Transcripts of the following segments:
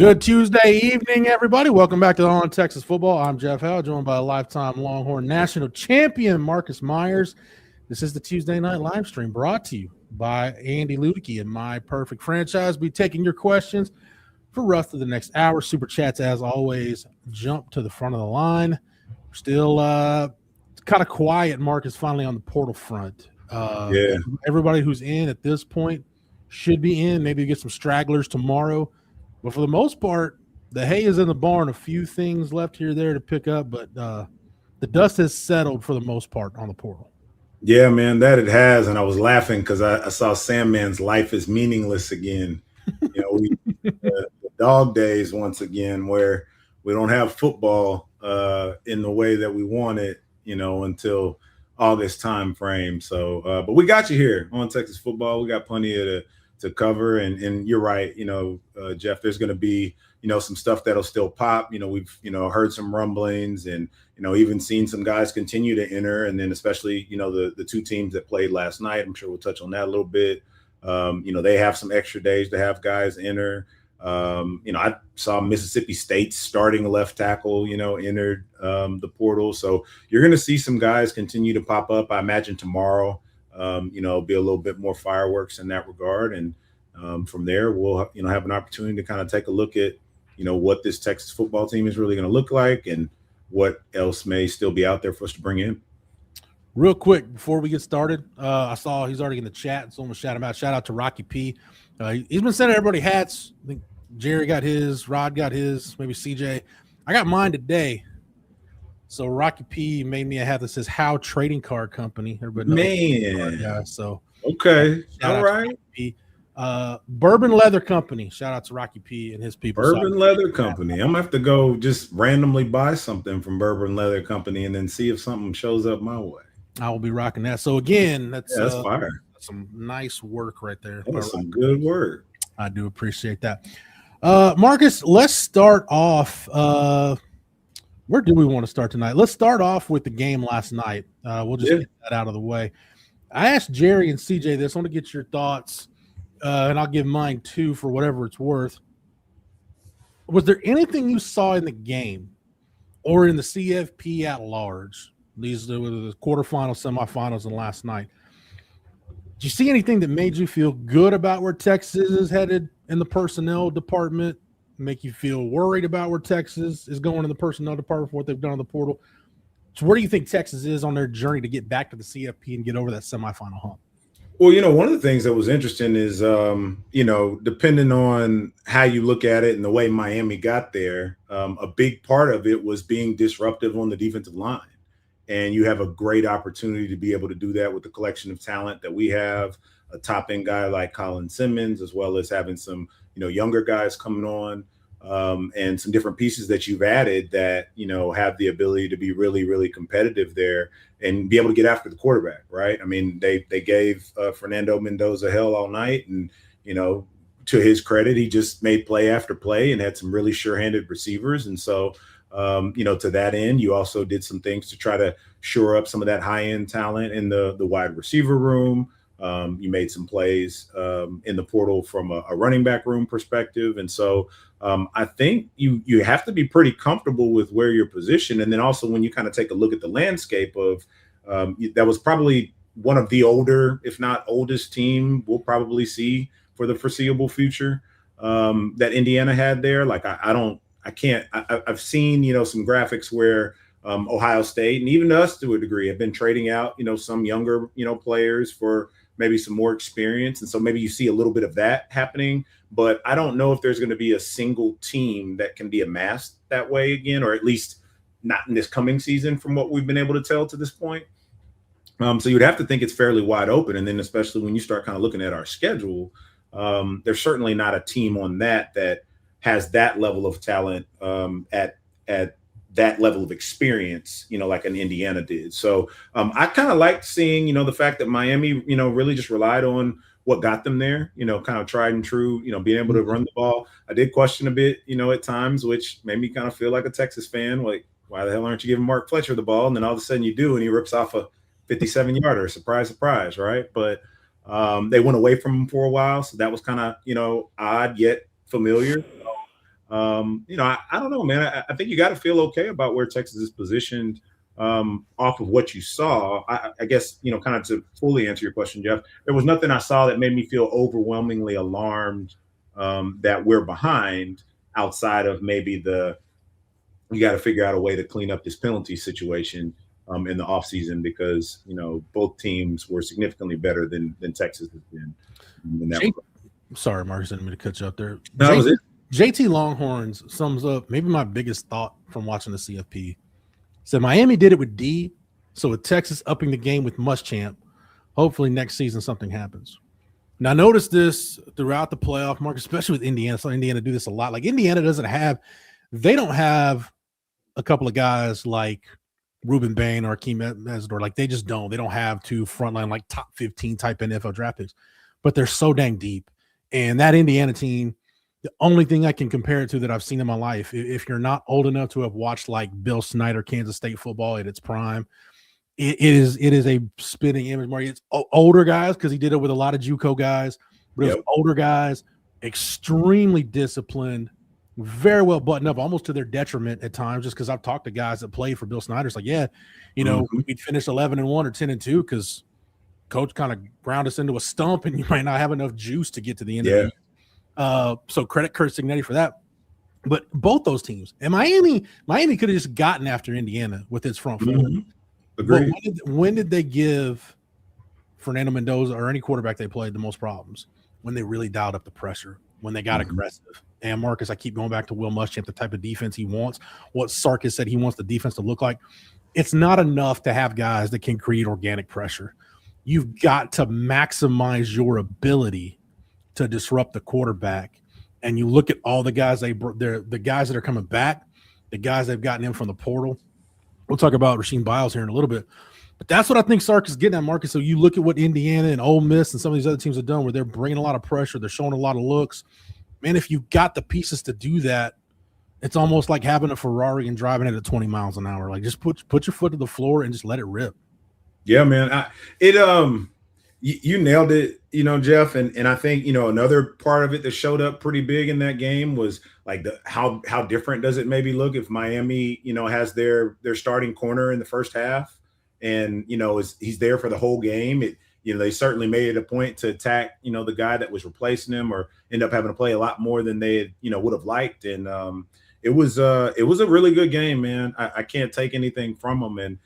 Good Tuesday evening, everybody. Welcome back to On Texas Football. I'm Jeff Howe, joined by a lifetime Longhorn national champion, Marcus Myers. This is the Tuesday night live stream brought to you by Andy Ludicky and My Perfect Franchise. Be taking your questions for roughly the next hour. Super chats, as always, jump to the front of the line. Still kind of quiet, Marcus, finally on the portal front. Everybody who's in at this point should be in. Maybe get some stragglers tomorrow. But for the most part, the hay is in the barn. A few things left here there to pick up, but the dust has settled for the most part on the portal. Yeah, man, that it has. And I was laughing because I saw Sandman's life is meaningless again. You know, the dog days once again where we don't have football in the way that we want it, you know, until August time frame. So, but we got you here on Texas Football. We got plenty to cover, and you're right, you know, Jeff, there's going to be, you know, some stuff that'll still pop. You know, we've, you know, heard some rumblings and, you know, even seen some guys continue to enter, and then especially, you know, the two teams that played last night. I'm sure we'll touch on that a little bit. You know, they have some extra days to have guys enter. You know, I saw Mississippi State's starting left tackle, you know, entered the portal. So you're going to see some guys continue to pop up. I imagine tomorrow, you know, be a little bit more fireworks in that regard. And from there, we'll, you know, have an opportunity to kind of take a look at, you know, what this Texas football team is really going to look like and what else may still be out there for us to bring in. Real quick, before we get started, I saw he's already in the chat, so I'm going to shout him out. Shout out to Rocky P. He's been sending everybody hats. I think Jerry got his, Rod got his, maybe CJ. I got mine today. So Rocky P made me a hat that says "How Trading Card Company." Everybody knows. Yeah. So okay, all right. Bourbon Leather Company. Shout out to Rocky P and his people. Bourbon Leather Company. I'm gonna have to go just randomly buy something from Bourbon Leather Company and then see if something shows up my way. I will be rocking that. So again, that's fire. That's some nice work right there. That's some good work. I do appreciate that. Marcus, let's start off. Where do we want to start tonight? Let's start off with the game last night. We'll just get that out of the way. I asked Jerry and CJ this. I want to get your thoughts, and I'll give mine too for whatever it's worth. Was there anything you saw in the game or in the CFP at large, these were the quarterfinals, semifinals, and last night, did you see anything that made you feel good about where Texas is headed in the personnel department? Make you feel worried about where Texas is going in the personnel department for what they've done on the portal? So where do you think Texas is on their journey to get back to the CFP and get over that semifinal hump? Well, you know, one of the things that was interesting is, you know, depending on how you look at it and the way Miami got there, a big part of it was being disruptive on the defensive line. And you have a great opportunity to be able to do that with the collection of talent that we have, a top-end guy like Colin Simmons, as well as having some, you know, younger guys coming on, and some different pieces that you've added that, you know, have the ability to be really, really competitive there and be able to get after the quarterback, right? I mean, they gave Fernando Mendoza hell all night, and, you know, to his credit, he just made play after play and had some really sure-handed receivers. And so, you know, to that end, you also did some things to try to shore up some of that high-end talent in the wide receiver room. You made some plays in the portal from a running back room perspective. And so I think you have to be pretty comfortable with where you're positioned. And then also when you kind of take a look at the landscape of that was probably one of the older, if not oldest team we'll probably see for the foreseeable future that Indiana had there. Like I've seen, you know, some graphics where Ohio State and even us to a degree have been trading out, you know, some younger, you know, players for maybe some more experience. And so maybe you see a little bit of that happening, but I don't know if there's going to be a single team that can be amassed that way again, or at least not in this coming season from what we've been able to tell to this point. So you'd have to think it's fairly wide open. And then especially when you start kind of looking at our schedule, there's certainly not a team on that has that level of talent at that level of experience, you know, like an Indiana did. So I kind of liked seeing, you know, the fact that Miami, you know, really just relied on what got them there, you know, kind of tried and true, you know, being able to run the ball. I did question a bit, you know, at times, which made me kind of feel like a Texas fan. Like, why the hell aren't you giving Mark Fletcher the ball? And then all of a sudden you do, and he rips off a 57-yarder. Surprise, surprise, right? But they went away from him for a while. So that was kind of, you know, odd yet familiar. I don't know, man. I think you got to feel okay about where Texas is positioned off of what you saw. I guess, kind of to fully answer your question, Jeff, there was nothing I saw that made me feel overwhelmingly alarmed that we're behind outside of maybe you got to figure out a way to clean up this penalty situation in the offseason because, both teams were significantly better than Texas has been. Sorry, Marcus, I didn't mean to cut you up there. No, that was it. JT Longhorns sums up maybe my biggest thought from watching the CFP. Said Miami did it with D, so with Texas upping the game with Muschamp, hopefully next season something happens. Now, notice this throughout the playoff, Mark, especially with Indiana. So Indiana do this a lot. Like Indiana they don't have a couple of guys like Ruben Bain or Akeem Mesidor. Like they just don't. They don't have two frontline like top 15 type NFL draft picks, but they're so dang deep. And that Indiana team, the only thing I can compare it to that I've seen in my life, if you're not old enough to have watched like Bill Snyder, Kansas State football at its prime, it is a spitting image. Mark, it's older guys because he did it with a lot of JUCO guys, but it was older guys, extremely disciplined, very well buttoned up, almost to their detriment at times. Just because I've talked to guys that played for Bill Snyder, it's like, we'd finish 11-1 or 10-2 because coach kind of ground us into a stump, and you might not have enough juice to get to the end of the year. So credit Curt Cignetti for that. But both those teams and Miami could have just gotten after Indiana with its front four. Agreed. When did they give Fernando Mendoza or any quarterback they played the most problems? When they really dialed up the pressure, when they got aggressive. And Marcus, I keep going back to Will Muschamp, the type of defense he wants, what Sarkis said he wants the defense to look like. It's not enough to have guys that can create organic pressure. You've got to maximize your ability to disrupt the quarterback. And you look at all the guys the guys that are coming back, the guys they've gotten in from the portal. We'll talk about Rasheed Biles here in a little bit. But that's what I think Sarkis is getting at, Marcus. So you look at what Indiana and Ole Miss and some of these other teams have done where they're bringing a lot of pressure. They're showing a lot of looks. Man, if you've got the pieces to do that, it's almost like having a Ferrari and driving it at 20 miles an hour. Like just put your foot to the floor and just let it rip. Yeah, man. You nailed it, Jeff. And I think, another part of it that showed up pretty big in that game was like how different does it maybe look if Miami, has their starting corner in the first half and, he's there for the whole game. They certainly made it a point to attack, the guy that was replacing him or end up having to play a lot more than they would have liked. And it was a really good game, man. I can't take anything from them. And,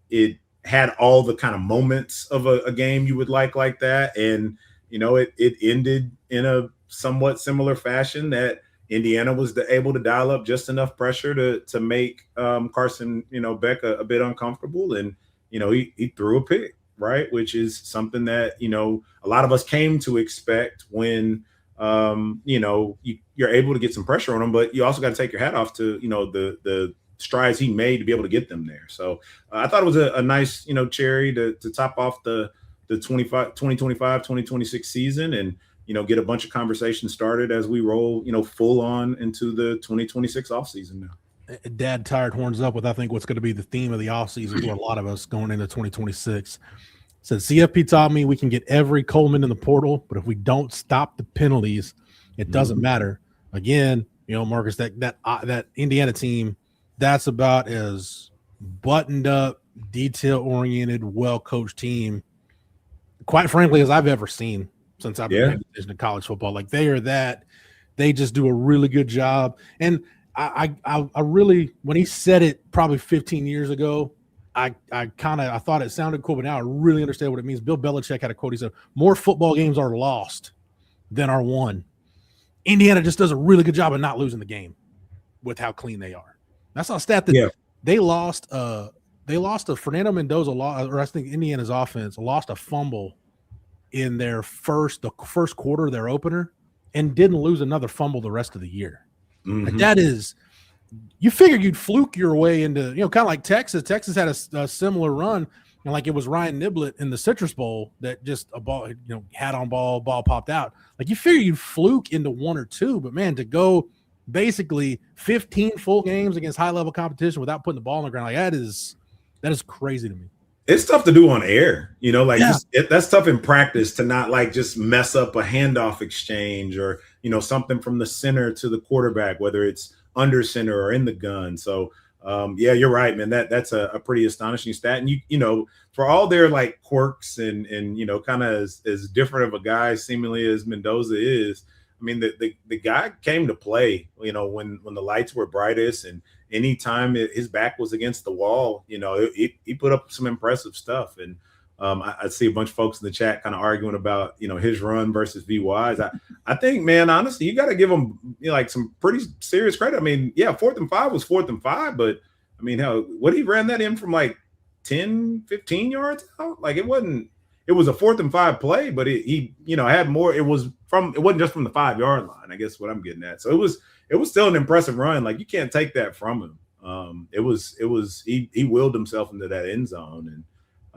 it had all the kind of moments of a game you would like that. And, it ended in a somewhat similar fashion that Indiana was able to dial up just enough pressure to make Carson, Beck a bit uncomfortable. And, he threw a pick, right, which is something that, a lot of us came to expect when, you're able to get some pressure on him, but you also got to take your hat off to, the strides he made to be able to get them there. So I thought it was a nice, cherry to top off the 2025-2026 season and, get a bunch of conversations started as we roll, full on into the 2026 offseason now. Dad tired horns up with, I think, what's going to be the theme of the offseason for a lot of us going into 2026. Said CFP taught me we can get every Coleman in the portal, but if we don't stop the penalties, it doesn't matter. Again, Marcus, that Indiana team, that's about as buttoned up, detail-oriented, well-coached team, quite frankly, as I've ever seen since I've been paying attention to college football. Like they just do a really good job. And I really, when he said it probably 15 years ago, I thought it sounded cool, but now I really understand what it means. Bill Belichick had a quote. He said, "More football games are lost than are won." Indiana just does a really good job of not losing the game with how clean they are. That's not a stat that they lost. They lost a Fernando Mendoza, or I think Indiana's offense lost a fumble in the first quarter of their opener, and didn't lose another fumble the rest of the year. Like that is, you figure you'd fluke your way into, kind of like Texas. Texas had a similar run, and like it was Ryan Niblett in the Citrus Bowl that just a ball, hat on ball popped out. Like you figure you'd fluke into one or two, but man, to go basically 15 full games against high level competition without putting the ball on the ground, like that is crazy to me. It's tough to do on air, that's tough in practice to not like just mess up a handoff exchange or, something from the center to the quarterback, whether it's under center or in the gun. So yeah, you're right, man. That's a pretty astonishing stat. And for all their like quirks and kind of as different of a guy seemingly as Mendoza is, I mean, the guy came to play, when the lights were brightest, and anytime his back was against the wall, he put up some impressive stuff. And I see a bunch of folks in the chat kind of arguing about, his run versus VY's. I think, man, honestly, you got to give him like some pretty serious credit. I mean, yeah, 4th and 5 was 4th and 5, but I mean, what he ran that in from like 10, 15 yards out? Like it was a 4th and 5 play, but he had more. It wasn't just from the 5-yard line, I guess what I'm getting at. So it was still an impressive run. Like you can't take that from him. He willed himself into that end zone, and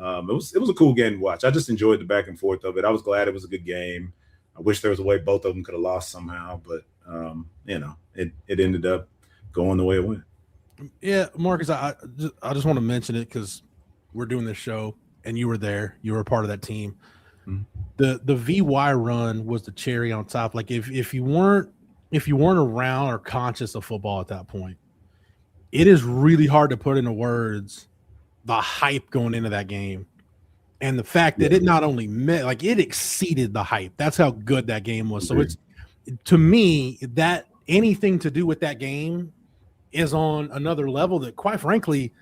it was a cool game to watch. I just enjoyed the back and forth of it. I was glad it was a good game. I wish there was a way both of them could have lost somehow, but it ended up going the way it went. Yeah, Marcus, I just want to mention it because we're doing this show and you were there. You were a part of that team. Mm-hmm. The VY run was the cherry on top. Like if you weren't around or conscious of football at that point, it is really hard to put into words the hype going into that game. And the fact that it not only it exceeded the hype. That's how good that game was. So it's, to me, that anything to do with that game is on another level that, quite frankly,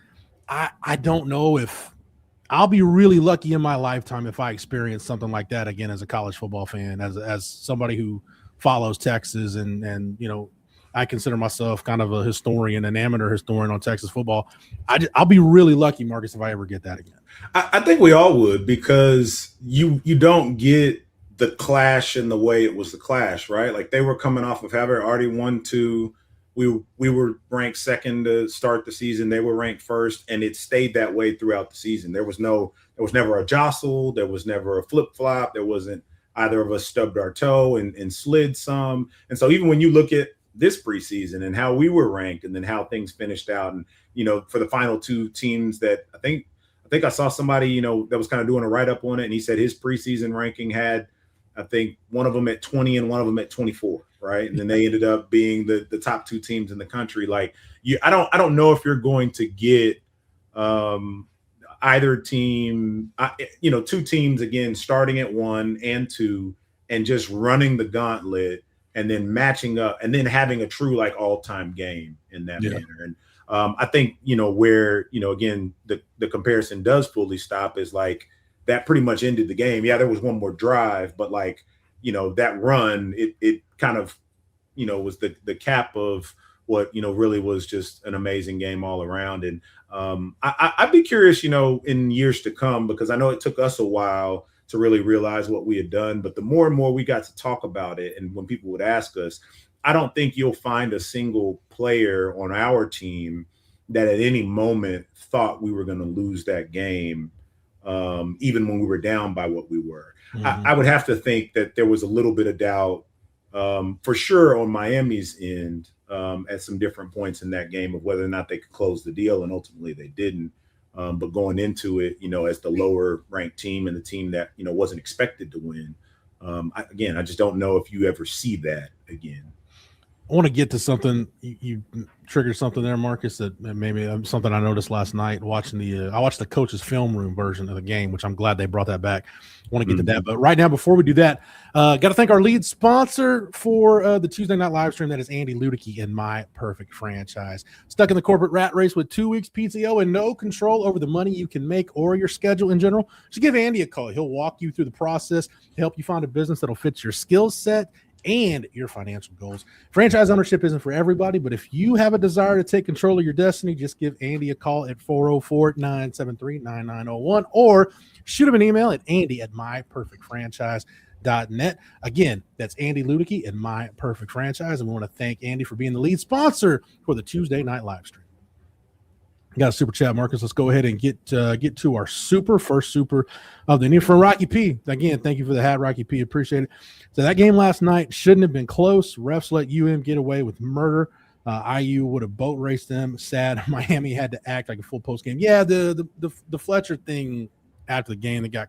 I don't know if I'll be really lucky in my lifetime if I experience something like that again as a college football fan, as somebody who follows Texas and I consider myself kind of a historian, an amateur historian on Texas football. I'll be really lucky, Marcus, if I ever get that again. I think we all would, because you don't get the clash in the way it was the clash, right? Like they were coming off of having already won 2. We were ranked 2nd to start the season. They were ranked 1st, and it stayed that way throughout the season. There was never a jostle. There was never a flip flop. There wasn't either of us stubbed our toe and slid some. And so even when you look at this preseason and how we were ranked, and then how things finished out, and for the final 2 teams that I think I saw somebody that was kind of doing a write up on it, and he said his preseason ranking had, I think, one of them at 20 and one of them at 24, right? And then they ended up being the top 2 teams in the country. Like I don't know if you're going to get either team, 2 teams again starting at 1 and 2 and just running the gauntlet, and then matching up, and then having a true like all-time game in that manner. And I think where again the comparison does fully stop is like that pretty much ended the game. Yeah, there was one more drive, but like that run, it kind of was the cap of what really was just an amazing game all around. And I'd be curious in years to come, because I know it took us a while to really realize what we had done, but the more and more we got to talk about it, and when people would ask us, I don't think you'll find a single player on our team that at any moment thought we were going to lose that game, even when we were down by what we were. Mm-hmm. I would have to think that there was a little bit of doubt, for sure, on Miami's end at some different points in that game of whether or not they could close the deal, and ultimately they didn't. But going into it, as the lower ranked team and the team that, wasn't expected to win, I just don't know if you ever see that again. I want to get to something. You triggered something there, Marcus, that maybe something I noticed last night watching I watched the coach's film room version of the game, which I'm glad they brought that back. I want to get to that. But right now, before we do that, got to thank our lead sponsor for the Tuesday night live stream. That is Andy Ludicky and My Perfect Franchise. Stuck in the corporate rat race with 2 weeks PTO and no control over the money you can make or your schedule in general? Just give Andy a call. He'll walk you through the process to help you find a business that'll fit your skill set and your financial goals. Franchise ownership isn't for everybody, but if you have a desire to take control of your destiny, just give Andy a call at 404-973-9901 or shoot him an email at andy@myperfectfranchise.net. Again, that's Andy Ludicky and My Perfect Franchise, and we want to thank Andy for being the lead sponsor for the Tuesday night live stream. Got a super chat, Marcus. Let's go ahead and get to our first super of the new from Rocky P. Again, thank you for the hat, Rocky P. Appreciate it. So that game last night shouldn't have been close. Refs let UM get away with murder. IU would have boat raced them. Sad Miami had to act like a full post game. Yeah, the Fletcher thing after the game that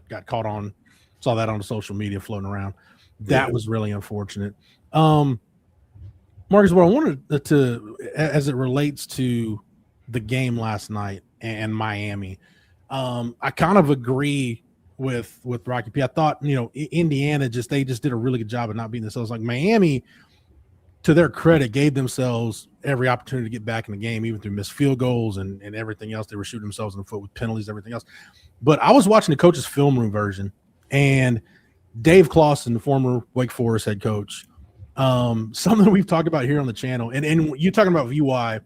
got caught on. Saw that on the social media floating around. That was really unfortunate. Marcus, what I wanted to, as it relates to the game last night and Miami, I kind of agree with Rocky P. I thought, Indiana they just did a really good job of not beating themselves. Like Miami, to their credit, gave themselves every opportunity to get back in the game, even through missed field goals and everything else. They were shooting themselves in the foot with penalties, everything else. But I was watching the coach's film room version, and Dave Clawson, the former Wake Forest head coach, something we've talked about here on the channel, and you talking about VY,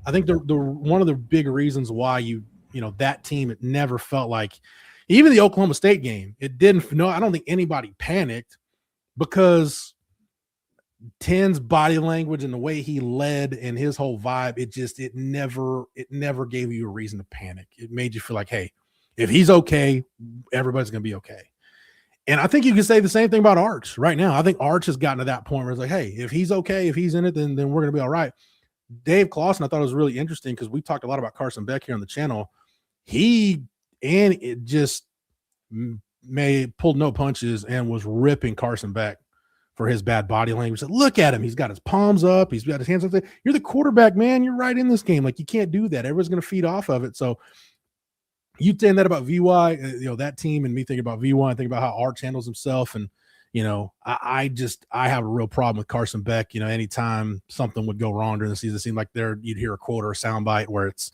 I think the one of the big reasons why that team, it never felt like, even the Oklahoma State game, it didn't. No, I don't think anybody panicked, because Ten's body language and the way he led and his whole vibe, it never gave you a reason to panic. It made you feel like, hey, if he's okay, everybody's gonna be okay. And I think you can say the same thing about Arch right now. I think Arch has gotten to that point where it's like, hey, if he's okay, if he's in it, then we're going to be all right. Dave Clawson, I thought it was really interesting, because we talked a lot about Carson Beck here on the channel. It just pulled no punches and was ripping Carson Beck for his bad body language. Said, look at him. He's got his palms up. He's got his hands up there. You're the quarterback, man. You're right in this game. Like, you can't do that. Everyone's going to feed off of it. So you saying that about VY, that team, and me thinking about VY and thinking about how Arch handles himself. And, I have a real problem with Carson Beck. Anytime something would go wrong during the season, it seemed like you'd hear a quote or a soundbite where it's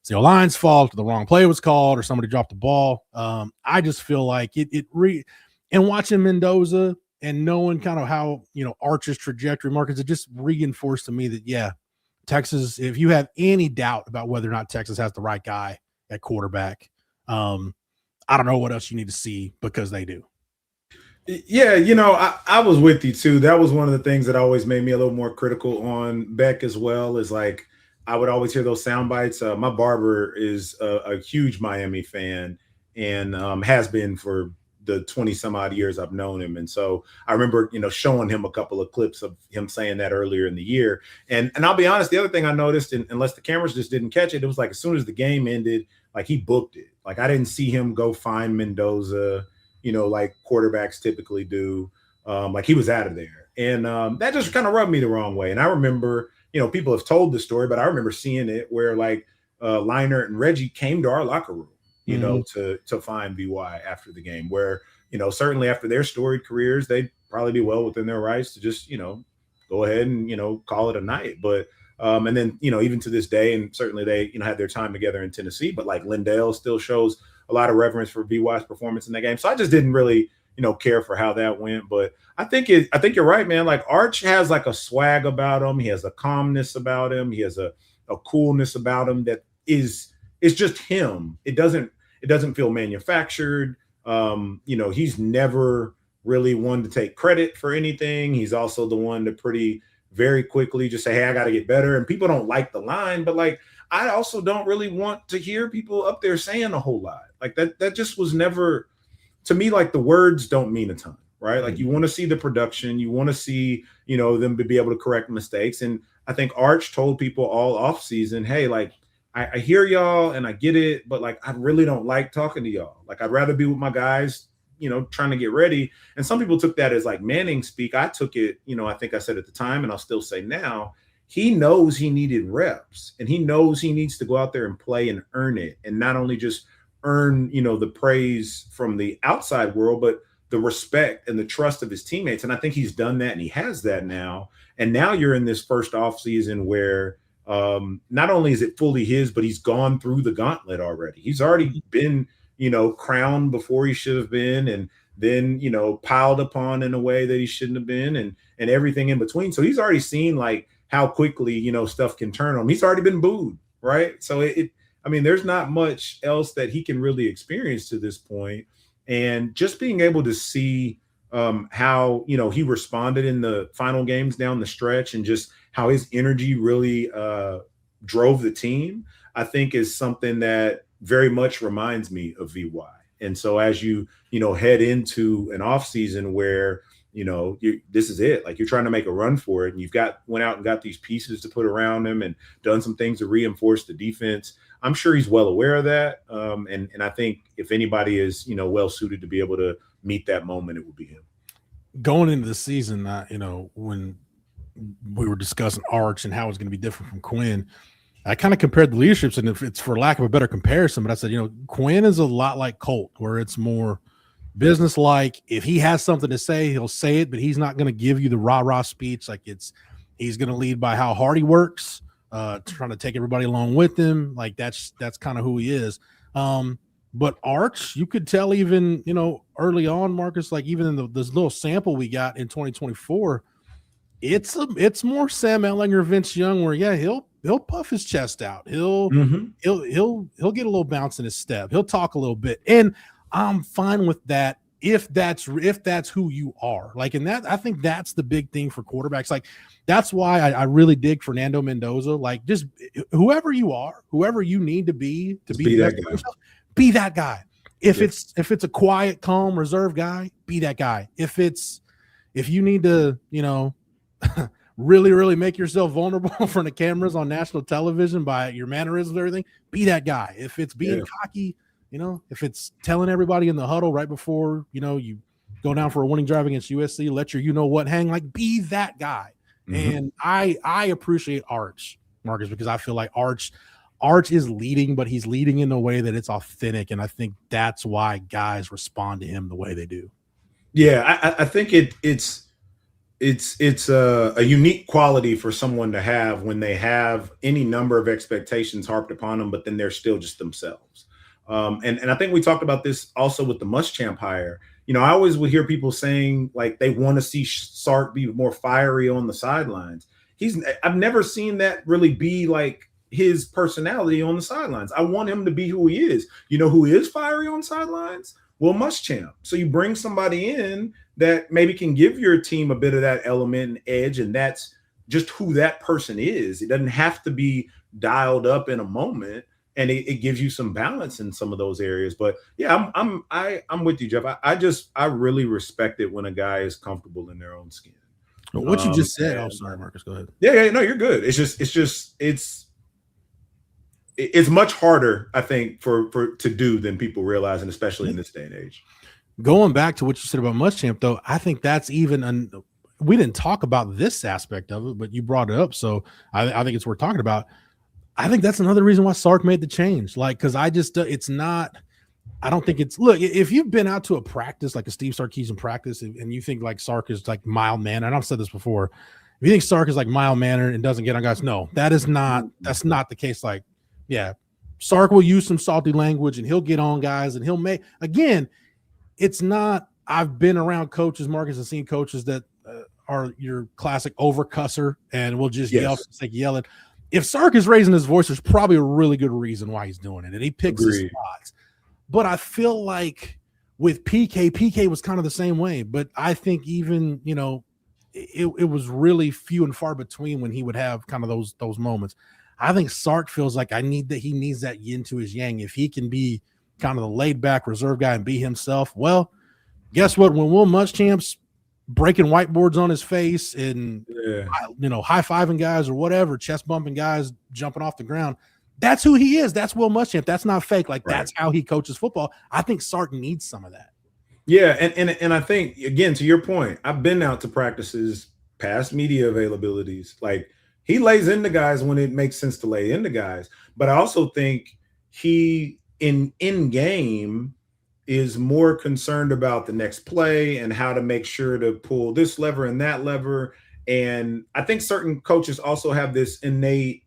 the line's fault, or the wrong play was called, or somebody dropped the ball. I just feel like and watching Mendoza and knowing kind of how, Arch's trajectory, Marcus, it just reinforced to me that, yeah, Texas, if you have any doubt about whether or not Texas has the right guy at quarterback, I don't know what else you need to see, because they do. Yeah, I was with you too. That was one of the things that always made me a little more critical on Beck as well, is like, I would always hear those sound bites. My barber is a huge Miami fan, and has been for the 20 some odd years I've known him. And so I remember, showing him a couple of clips of him saying that earlier in the year. And I'll be honest, the other thing I noticed, and unless the cameras just didn't catch it, it was like, as soon as the game ended, like, he booked it. Like, I didn't see him go find Mendoza, like quarterbacks typically do. Like, he was out of there. And that just kind of rubbed me the wrong way. And I remember, people have told the story, but I remember seeing it where, like, Leinart and Reggie came to our locker room, to find VY after the game, where, certainly after their storied careers, they'd probably be well within their rights to just, go ahead and, call it a night. But, and then, even to this day, and certainly they, had their time together in Tennessee, but like Lindell still shows a lot of reverence for VY's performance in that game. So I just didn't really, care for how that went. But I think you're right, man. Like, Arch has like a swag about him. He has a calmness about him. He has a coolness about him that it's just him. It doesn't feel manufactured. He's never really one to take credit for anything. He's also the one to very quickly just say, hey, I got to get better. And people don't like the line, but like, I also don't really want to hear people up there saying a whole lot. Like, that just was never, to me, like, the words don't mean a ton, right? Like, you want to see the production, you want to see, them to be able to correct mistakes. And I think Arch told people all off season, hey, like, I hear y'all and I get it, but like, I really don't like talking to y'all. Like, I'd rather be with my guys, trying to get ready. And some people took that as like Manning speak. I took it, I think I said at the time, and I'll still say now, he knows he needed reps, and he knows he needs to go out there and play and earn it. And not only just earn, the praise from the outside world, but the respect and the trust of his teammates. And I think he's done that, and he has that now. And now you're in this first off season where not only is it fully his, but he's gone through the gauntlet already. He's already been, crowned before he should have been, and then, piled upon in a way that he shouldn't have been, and everything in between. So he's already seen like how quickly, stuff can turn on him. He's already been booed, right? So there's not much else that he can really experience to this point. And just being able to see how, he responded in the final games down the stretch, and just how his energy really drove the team, I think is something that very much reminds me of VY. And so as you head into an off season where, this is it, like, you're trying to make a run for it, and went out and got these pieces to put around him and done some things to reinforce the defense. I'm sure he's well aware of that. And I think if anybody is, well suited to be able to meet that moment, it would be him. going into the season, when we were discussing Arch and how it's going to be different from Quinn, I kind of compared the leaderships, and if it's for lack of a better comparison, but I said, Quinn is a lot like Colt, where it's more business-like. If he has something to say, he'll say it, but he's not going to give you the rah-rah speech. Like he's going to lead by how hard he works, trying to take everybody along with him. Like that's kind of who he is. But Arch, you could tell even, early on, Marcus, like even in this little sample we got in 2024, it's more Sam Ehlinger, Vince Young, where he'll puff his chest out. He'll get a little bounce in his step. He'll talk a little bit, and I'm fine with that if that's who you are. Like, and that I think that's the big thing for quarterbacks. Like, that's why I really dig Fernando Mendoza. Like, just whoever you are, whoever you need to be that guy. Yourself, be that guy. If it's a quiet, calm, reserved guy, be that guy. If you need to, really, really make yourself vulnerable in front of cameras on national television by your mannerisms and everything, be that guy. If it's being cocky, if it's telling everybody in the huddle right before, you go down for a winning drive against USC, let your what hang, like, be that guy. Mm-hmm. And I appreciate Arch, Marcus, because I feel like Arch is leading, but he's leading in a way that it's authentic, and I think that's why guys respond to him the way they do. Yeah, I think it's a unique quality for someone to have when they have any number of expectations harped upon them, but then they're still just themselves. And I think we talked about this also with the Muschamp hire. I always would hear people saying like they want to see Sark be more fiery on the sidelines. I've never seen that really be like his personality on the sidelines. I want him to be who he is. Who is fiery on sidelines? Well, Muschamp. So you bring somebody in that maybe can give your team a bit of that element and edge, and that's just who that person is. It doesn't have to be dialed up in a moment, and it gives you some balance in some of those areas. But yeah, I'm with you, Jeff. I really respect it when a guy is comfortable in their own skin. What you just said. I'm sorry, Marcus. Go ahead. Yeah, no, you're good. It's much harder, I think, for to do than people realize, and especially in this day and age. Going back to what you said about Muschamp, though, I think that's even we didn't talk about this aspect of it, but you brought it up, so I think it's worth talking about. I think that's another reason why Sark made the change. Like, because it's not. I don't think it's. Look, if you've been out to a practice like a Steve Sarkisian practice, and you think like Sark is like mild mannered, and I've said this before. If you think Sark is like mild mannered and doesn't get on guys, no, that's not the case. Like, yeah, Sark will use some salty language and he'll get on guys and he'll make, again, it's not, I've been around coaches, Marcus, and seen coaches that are your classic overcusser and will just yell for the sake of yelling. If Sark is raising his voice, there's probably a really good reason why he's doing it, and he picks his spots. But I feel like with PK was kind of the same way, but I think even, it was really few and far between when he would have kind of those moments. I think Sark feels like he needs that yin to his yang. If he can be kind of the laid back reserve guy and be himself, well, guess what? When Will Muschamp's breaking whiteboards on his face and high fiving guys or whatever, chest bumping guys, jumping off the ground, that's who he is. That's Will Muschamp. That's not fake. Like, that's how he coaches football. I think Sark needs some of that. Yeah, and I think, again, to your point, I've been out to practices, past media availabilities, like. He lays into guys when it makes sense to lay into guys. But I also think he, in game, is more concerned about the next play and how to make sure to pull this lever and that lever. And I think certain coaches also have this innate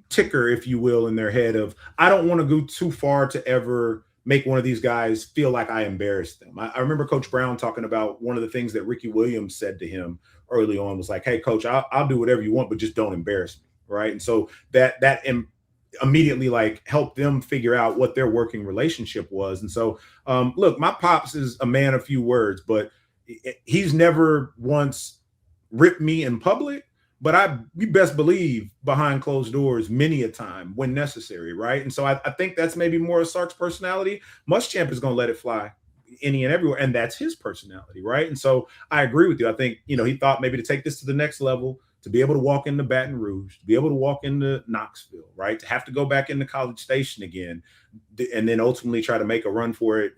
ticker, if you will, in their head of, I don't want to go too far to ever make one of these guys feel like I embarrassed them. I remember Coach Brown talking about one of the things that Ricky Williams said to him early on was like, hey, coach, I'll do whatever you want, but just don't embarrass me. Right. And so that immediately like helped them figure out what their working relationship was. And so, look, my pops is a man of few words, but he's never once ripped me in public, but you best believe behind closed doors many a time when necessary. Right. And so I think that's maybe more of Sark's personality. Muschamp is going to let it fly any and everywhere, and that's his personality, right? And so I agree with you. I think, he thought maybe to take this to the next level, to be able to walk into Baton Rouge, to be able to walk into Knoxville, right? To have to go back into College Station again, and then ultimately try to make a run for it,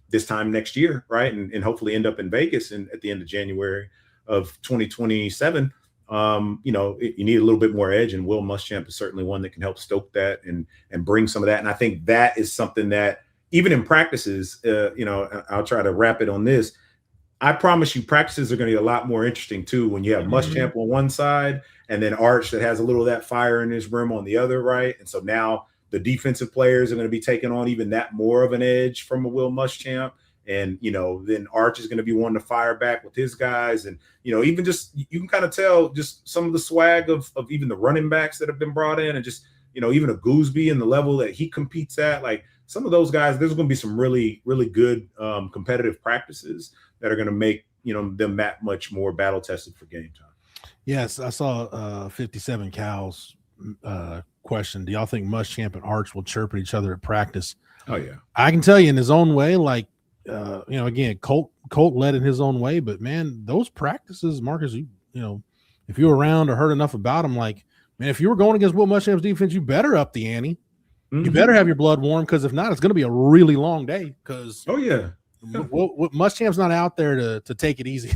this time next year, right? And hopefully end up in Vegas at the end of January of 2027. You need a little bit more edge, and Will Muschamp is certainly one that can help stoke that and bring some of that. And I think that is something that even in practices, I'll try to wrap it on this. I promise you, practices are going to be a lot more interesting too when you have Muschamp on one side and then Arch that has a little of that fire in his rim on the other, right? And so now the defensive players are going to be taking on even that more of an edge from a Will Muschamp. And, then Arch is going to be wanting to fire back with his guys. And, even just you can kind of tell just some of the swag of even the running backs that have been brought in, and just, even a Gooseby and the level that he competes at. Like some of those guys, there's going to be some really, really good competitive practices that are going to make, them that much more battle tested for game time. Yes, I saw 57 Cows question. Do y'all think Muschamp and Arch will chirp at each other at practice? Oh, yeah. I can tell you in his own way, like, again, Colt led in his own way, but man, those practices, Marcus, if you were around or heard enough about him, like, man, if you were going against Will Muschamp's defense, you better up the ante. You better have your blood warm, because if not, it's going to be a really long day. Because Muschamp's not out there to take it easy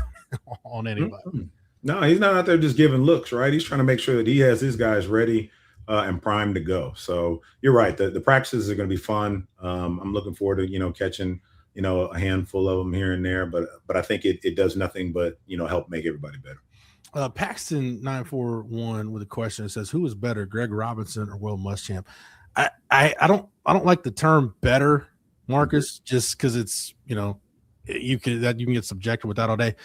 on anybody. No, he's not out there just giving looks, right? He's trying to make sure that he has his guys ready and primed to go. So you're right. The practices are going to be fun. I'm looking forward to catching a handful of them here and there, but I think it does nothing but help make everybody better. Paxton 941 with a question. It says, who is better, Greg Robinson or Will Muschamp? I don't like the term better, Marcus, just because it's you can get subjective with that all day.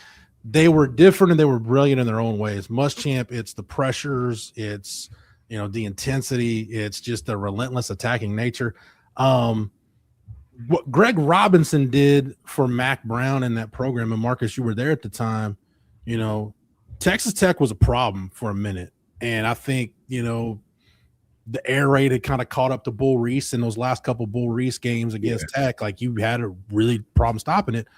They were different and they were brilliant in their own ways. Muschamp, it's the pressures, it's the intensity, it's just the relentless attacking nature. What Greg Robinson did for Mac Brown in that program, and Marcus, you were there at the time, Texas Tech was a problem for a minute. And I think, the air raid had kind of caught up to Bull Reese in those last couple Bull Reese games against Tech. Like, you had a really problem stopping it.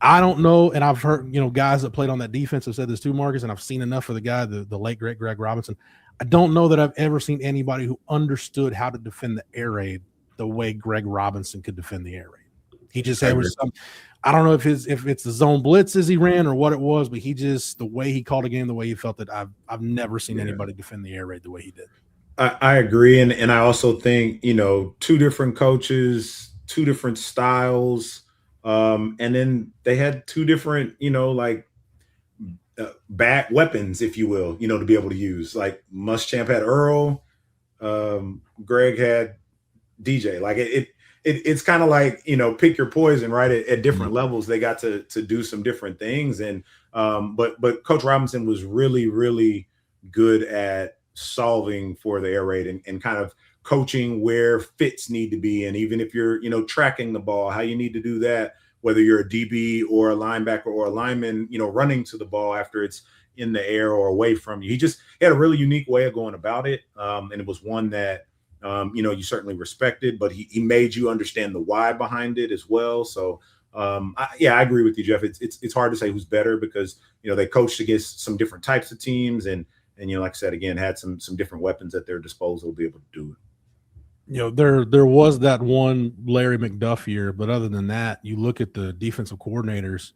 I don't know, and I've heard, guys that played on that defense have said this too, Marcus, and I've seen enough of the guy, the late, great Greg Robinson. I don't know that I've ever seen anybody who understood how to defend the air raid the way Greg Robinson could defend the air raid. He just had some, I don't know if it's the zone blitzes he ran or what it was, but the way he called a game, the way he felt it, I've never seen anybody defend the air raid the way he did. I agree, and I also think two different coaches, two different styles, and then they had two different back weapons, if you will, to be able to use. Like Muschamp had Earl, Greg had DJ. Like it's kind of like pick your poison, right? At different levels, they got to do some different things, and but Coach Robinson was really, really good at solving for the air raid and kind of coaching where fits need to be, and even if you're tracking the ball, how you need to do that, whether you're a DB or a linebacker or a lineman, running to the ball after it's in the air or away from you. He had a really unique way of going about it, and it was one that you certainly respected, but he made you understand the why behind it as well. So I agree with you, Jeff. It's hard to say who's better because they coached against some different types of teams, and like I said, again, had some different weapons at their disposal to be able to do it. There was that one Larry McDuff year, but other than that, you look at the defensive coordinators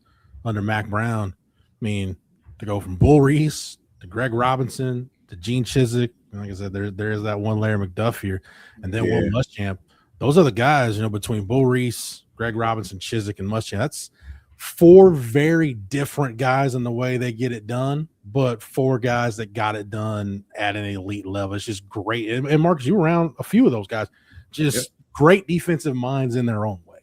under Mac Brown. I mean, to go from Bull Reese to Greg Robinson to Gene Chizik, like I said, there is that one Larry McDuff here, and then Will Muschamp. Those are the guys, between Bull Reese, Greg Robinson, Chizik, and Muschamp. That's four very different guys in the way they get it done, but four guys that got it done at an elite level. It's just great. And Marcus, you were around a few of those guys. Just great defensive minds in their own way.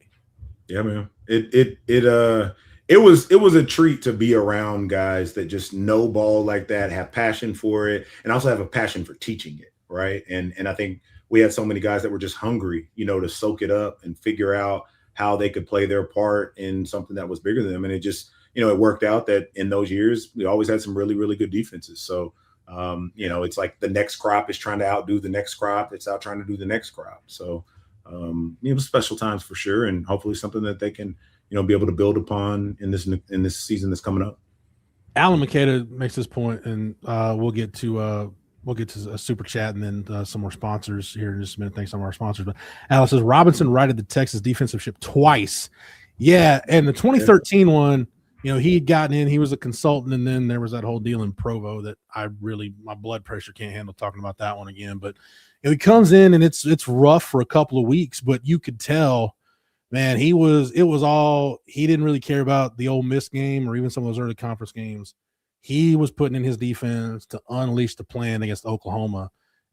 Yeah, man. It was a treat to be around guys that just know ball like that, have passion for it, and also have a passion for teaching it, right? And I think we had so many guys that were just hungry, to soak it up and figure out how they could play their part in something that was bigger than them. And it just, it worked out that in those years, we always had some really, really good defenses. So, it's like the next crop is trying to outdo the next crop. It's out trying to do the next crop. So, it was special times for sure. And hopefully something that they can, be able to build upon in this season that's coming up. Alan Makeda makes this point, and we'll get to a super chat and then some more sponsors here in just a minute. Thanks to some of our sponsors. But Alan says Robinson righted the Texas defensive ship twice. Yeah, and the 2013 one, he had gotten in. He was a consultant, and then there was that whole deal in Provo that my blood pressure can't handle talking about that one again. But he comes in, and it's rough for a couple of weeks, but you could tell, man, he didn't really care about the Ole Miss game or even some of those early conference games. He was putting in his defense to unleash the plan against Oklahoma.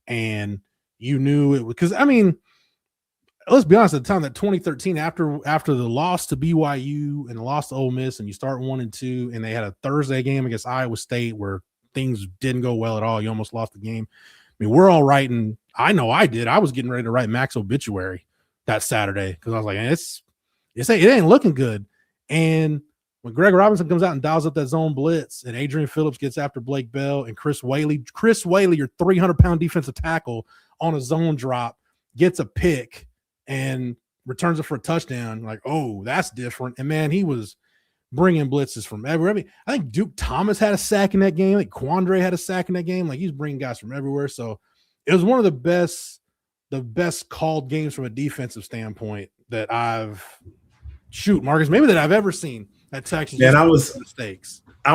And you knew it because, let's be honest, at the time that 2013, after the loss to BYU and the loss to Ole Miss, and you start 1-2, and they had a Thursday game against Iowa State where things didn't go well at all. You almost lost the game. We're all writing. I know I did. I was getting ready to write Mac's obituary that Saturday because I was like, it ain't looking good. And when Greg Robinson comes out and dials up that zone blitz, and Adrian Phillips gets after Blake Bell, and Chris Whaley, your 300-pound defensive tackle on a zone drop, gets a pick and returns it for a touchdown. Like, oh, that's different. And man, he was bringing blitzes from everywhere. I think Duke Thomas had a sack in that game. Like Quandre had a sack in that game. Like he's bringing guys from everywhere. So it was one of the best called games from a defensive standpoint that Marcus, maybe that I've ever seen at Texas. And I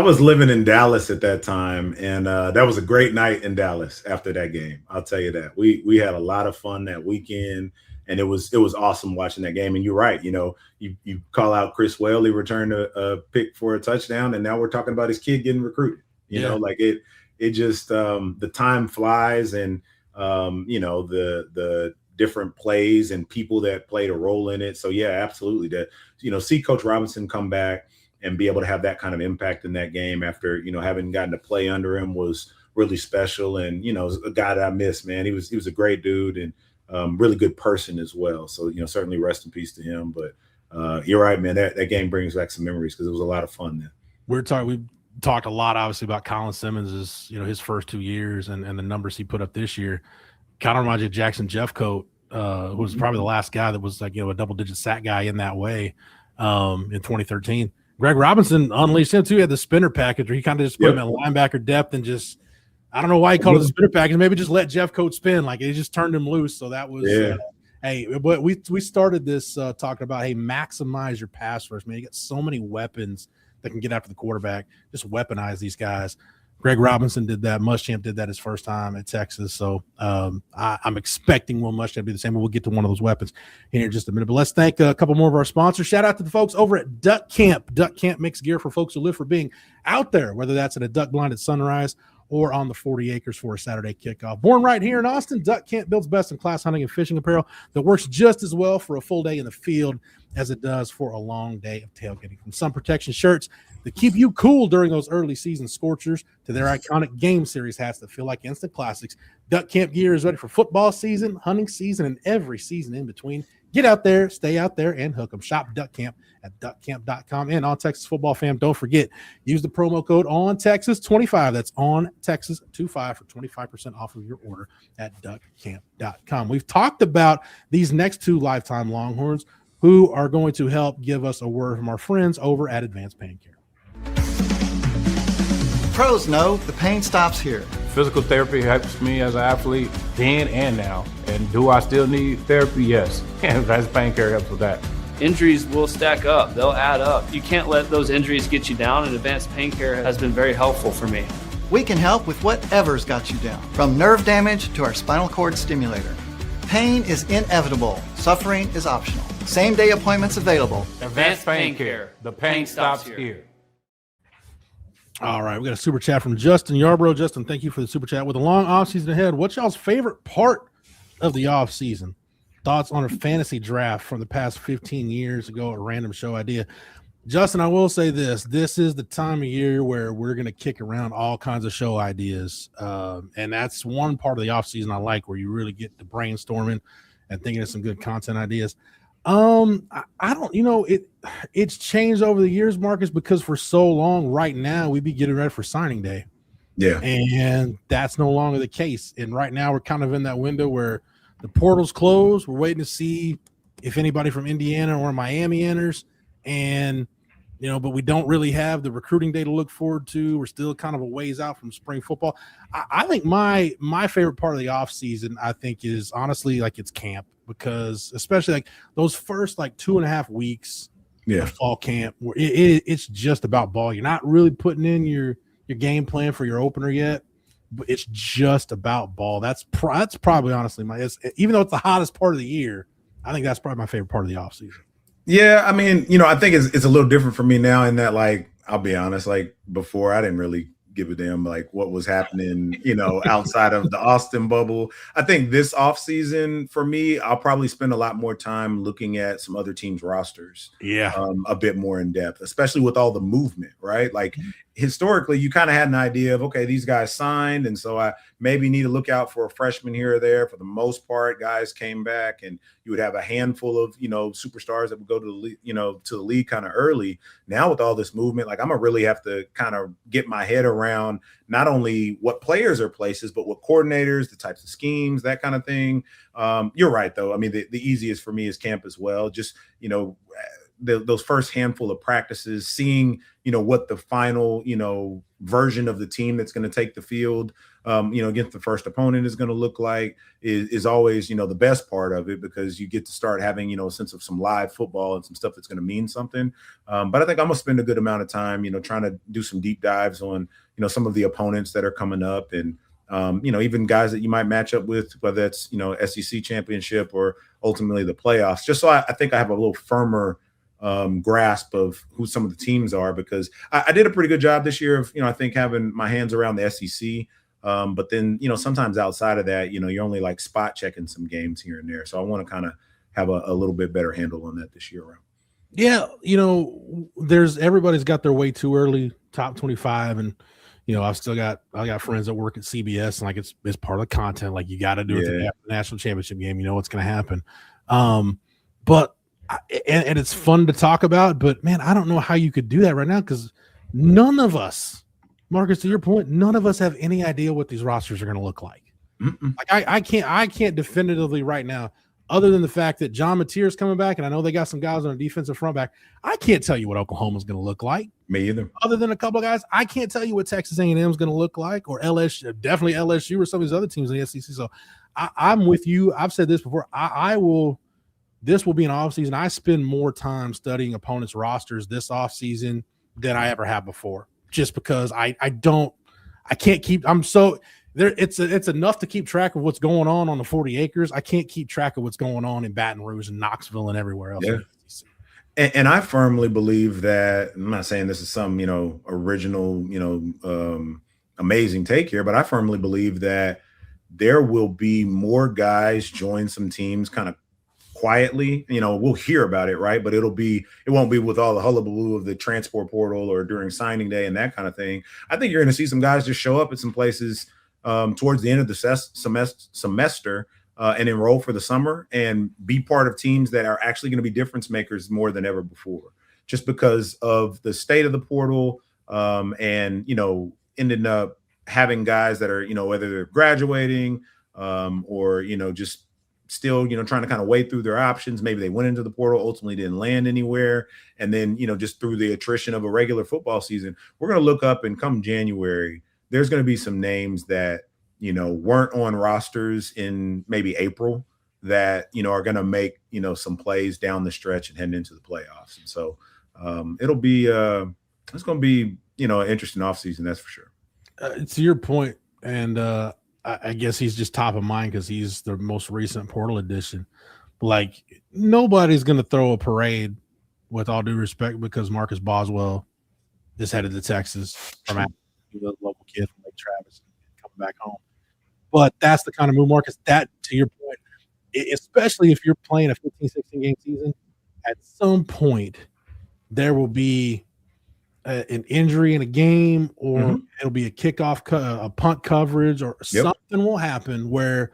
was living in Dallas at that time, and that was a great night in Dallas after that game. I'll tell you that. We had a lot of fun that weekend, and it was awesome watching that game. And you're right, you call out Chris Whaley returned a pick for a touchdown, and now we're talking about his kid getting recruited. You know, like it just the time flies, and the different plays and people that played a role in it. So yeah, absolutely. That see Coach Robinson come back and be able to have that kind of impact in that game after having gotten to play under him was really special. And a guy that I miss, man. He was a great dude and really good person as well. So certainly rest in peace to him. But you're right, man. That game brings back some memories because it was a lot of fun then. We talked a lot, obviously, about Colin Simmons' his first 2 years and the numbers he put up this year. Kind of reminds you of Jackson Jeffcoat, who was probably the last guy that was a double-digit sack guy in that way in 2013. Greg Robinson unleashed him too. He had the spinner package where he kind of just put him at linebacker depth and just – I don't know why he called it the spinner package. Maybe just let Jeffcoat spin. Like it just turned him loose. So that was but we started this talking about, hey, maximize your pass rush, man. You got so many weapons that can get after the quarterback. Just weaponize these guys. Greg Robinson did that. Muschamp did that his first time at Texas. So I'm expecting Will Muschamp to be the same. We'll get to one of those weapons here in just a minute. But let's thank a couple more of our sponsors. Shout out to the folks over at Duck Camp. Duck Camp makes gear for folks who live for being out there, whether that's at a duck blind at sunrise or on the 40 acres for a Saturday kickoff. Born right here in Austin, Duck Camp builds best-in-class hunting and fishing apparel that works just as well for a full day in the field as it does for a long day of tailgating. From sun protection shirts that keep you cool during those early season scorchers to their iconic game series hats that feel like instant classics, Duck Camp gear is ready for football season, hunting season, and every season in between. Get out there, stay out there, and hook them. Shop Duck Camp at duckcamp.com. And on Texas Football Fam, don't forget, use the promo code ONTexas25. That's ONTexas25 for 25% off of your order at duckcamp.com. We've talked about these next two lifetime Longhorns who are going to help give us a word from our friends over at Advanced Pain Care. Pros know the pain stops here. Physical therapy helps me as an athlete then and now. And do I still need therapy? Yes. And Advanced Pain Care helps with that. Injuries will stack up. They'll add up. You can't let those injuries get you down, and Advanced Pain Care has been very helpful for me. We can help with whatever's got you down, from nerve damage to our spinal cord stimulator. Pain is inevitable. Suffering is optional. Same-day appointments available. Advanced Pain Care. The pain stops here. All right, we got a super chat from Justin Yarbrough. Justin, thank you for the super chat. With a long offseason ahead, what's y'all's favorite part of the offseason? Thoughts on a fantasy draft from the past 15 years ago, a random show idea. Justin, I will say this. This is the time of year where we're going to kick around all kinds of show ideas. And that's one part of the offseason I like, where you really get to brainstorming and thinking of some good content ideas. I don't, it's changed over the years, Marcus, because for so long right now we'd be getting ready for signing day. Yeah. And that's no longer the case. And right now we're kind of in that window where the portal's closed. We're waiting to see if anybody from Indiana or Miami enters. And but we don't really have the recruiting day to look forward to. We're still kind of a ways out from spring football. I think my favorite part of the offseason, I think, is honestly like it's camp, because especially like those first like 2.5 weeks of fall camp where it's just about ball. You're not really putting in your game plan for your opener yet, but it's just about ball. That's probably honestly even though it's the hottest part of the year, I think that's probably my favorite part of the offseason. Yeah, I mean, I think it's a little different for me now in that, like, I'll be honest, like before I didn't really give a damn like what was happening, outside of the Austin bubble. I think this offseason for me, I'll probably spend a lot more time looking at some other teams' rosters. Yeah. A bit more in depth, especially with all the movement, right? Like historically, you kind of had an idea of, okay, these guys signed, and so I maybe need to look out for a freshman here or there. For the most part, guys came back, and you would have a handful of, superstars that would go to the league, to the league kind of early. Now with all this movement, like I'm gonna really have to kind of get my head around not only what players are places, but what coordinators, the types of schemes, that kind of thing. You're right, though. I mean, the easiest for me is camp as well. Just, those first handful of practices, seeing, what the final, version of the team that's going to take the field, against the first opponent is going to look like is always, the best part of it, because you get to start having, a sense of some live football and some stuff that's going to mean something. But I think I'm going to spend a good amount of time, trying to do some deep dives on, some of the opponents that are coming up, and, even guys that you might match up with, whether it's, SEC championship or ultimately the playoffs, just so I think I have a little firmer grasp of who some of the teams are, because I did a pretty good job this year of, I think having my hands around the SEC. But then, sometimes outside of that, you're only like spot checking some games here and there. So I want to kind of have a little bit better handle on that this year around. Yeah. Everybody's got their way too early, top 25. And, I got friends that work at CBS, and like it's part of the content. Like you got to do it the national championship game. You know what's going to happen. But it's fun to talk about, but man, I don't know how you could do that right now, because none of us, Marcus, to your point, none of us have any idea what these rosters are going to look like. Like I can't definitively right now, other than the fact that John Mateer's coming back, and I know they got some guys on the defensive front back. I can't tell you what Oklahoma's going to look like. Me either. Other than a couple of guys, I can't tell you what Texas A&M is going to look like, or LSU, definitely LSU, or some of these other teams in the SEC. So I'm with you. I've said this before. This will be an offseason. I spend more time studying opponents' rosters this offseason than I ever have before, just because I can't keep – I'm so – it's enough to keep track of what's going on the 40 acres. I can't keep track of what's going on in Baton Rouge and Knoxville and everywhere else. Yeah. And I firmly believe that – I'm not saying this is some, original, amazing take here, but I firmly believe that there will be more guys join some teams kind of quietly. We'll hear about it, right? But it won't be with all the hullabaloo of the transfer portal or during signing day and that kind of thing. I think you're going to see some guys just show up at some places towards the end of the semester and enroll for the summer and be part of teams that are actually going to be difference makers more than ever before, just because of the state of the portal and, ending up having guys that are, whether they're graduating or, just still, trying to kind of wade through their options. Maybe they went into the portal, ultimately didn't land anywhere. And then, just through the attrition of a regular football season, we're going to look up, and come January, there's going to be some names that, weren't on rosters in maybe April that, are going to make, some plays down the stretch and heading into the playoffs. And so it'll be, it's going to be, an interesting offseason, that's for sure. To your point, and I guess he's just top of mind because he's the most recent portal addition. Like, nobody's going to throw a parade, with all due respect, because Marcus Boswell is headed to Texas from the local kid from Lake Travis coming back home. But that's the kind of move, Marcus, that, to your point, especially if you're playing a 15, 16 game season, at some point there will be an injury in a game, or it'll be a kickoff, a punt coverage, or something will happen where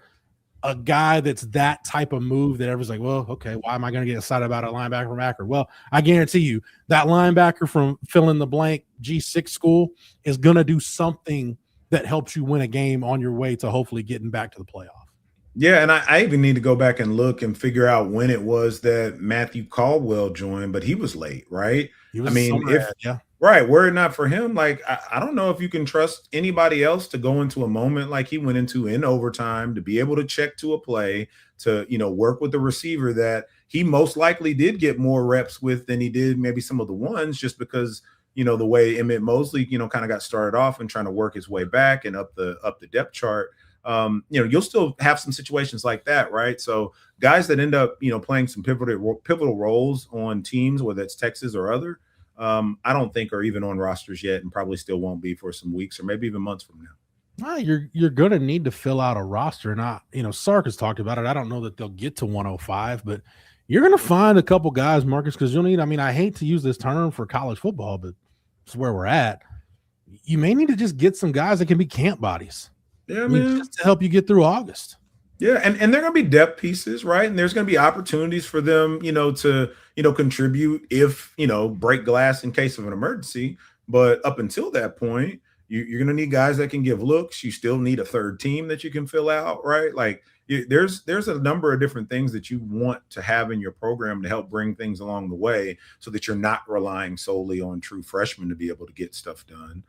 a guy that's that type of move that everyone's like, well, okay, why am I going to get excited about a linebacker from Akron? Well, I guarantee you that linebacker from fill in the blank G6 school is going to do something that helps you win a game on your way to hopefully getting back to the playoff. Yeah, and I even need to go back and look and figure out when it was that Matthew Caldwell joined, but he was late, right? He was I mean, summer if ad, yeah. right, were it not for him, like I don't know if you can trust anybody else to go into a moment like he went into in overtime to be able to check to a play, to work with the receiver that he most likely did get more reps with than he did maybe some of the ones, just because the way Emmett Mosley kind of got started off and trying to work his way back and up the depth chart. You'll still have some situations like that, right? So guys that end up, playing some pivotal roles on teams, whether it's Texas or other, I don't think are even on rosters yet, and probably still won't be for some weeks or maybe even months from now. You're going to need to fill out a roster, and Sark has talked about it. I don't know that they'll get to 105, but you're going to find a couple guys, Marcus, because you'll need. I hate to use this term for college football, but it's where we're at. You may need to just get some guys that can be camp bodies. Yeah, man. Just to help you get through August. Yeah, and they're going to be depth pieces, right? And there's going to be opportunities for them, to contribute if break glass in case of an emergency. But up until that point, you're going to need guys that can give looks. You still need a third team that you can fill out, right? Like there's a number of different things that you want to have in your program to help bring things along the way, so that you're not relying solely on true freshmen to be able to get stuff done.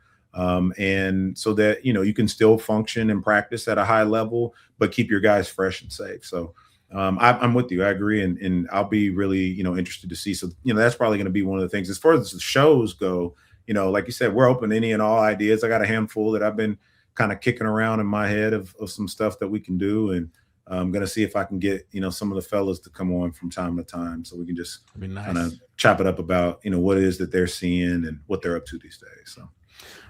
And so that you can still function and practice at a high level, but keep your guys fresh and safe. So I'm with you. I agree, and I'll be really interested to see. So that's probably going to be one of the things as far as the shows go. Like you said, we're open to any and all ideas. I got a handful that I've been kind of kicking around in my head of some stuff that we can do, and I'm going to see if I can get some of the fellas to come on from time to time, so we can just kind of chop it up about what it is that they're seeing and what they're up to these days. So.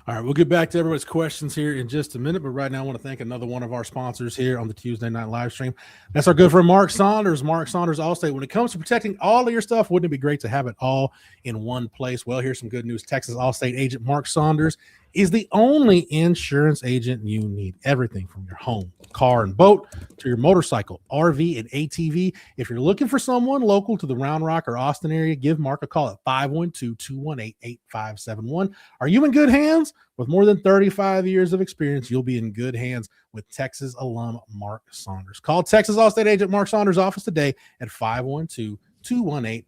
All right, we'll get back to everybody's questions here in just a minute, but right now I want to thank another one of our sponsors here on the Tuesday night live stream. That's our good friend Mark Saunders. Mark Saunders Allstate. When it comes to protecting all of your stuff, wouldn't it be great to have it all in one place? Well, here's some good news. Texas Allstate agent Mark Saunders is the only insurance agent you need. Everything from your home, car, and boat to your motorcycle, RV, and ATV. If you're looking for someone local to the Round Rock or Austin area, give Mark a call at 512-218-8571. Are you in good hands? With more than 35 years of experience, you'll be in good hands with Texas alum Mark Saunders. Call Texas Allstate agent Mark Saunders' office today at 512-218-8571.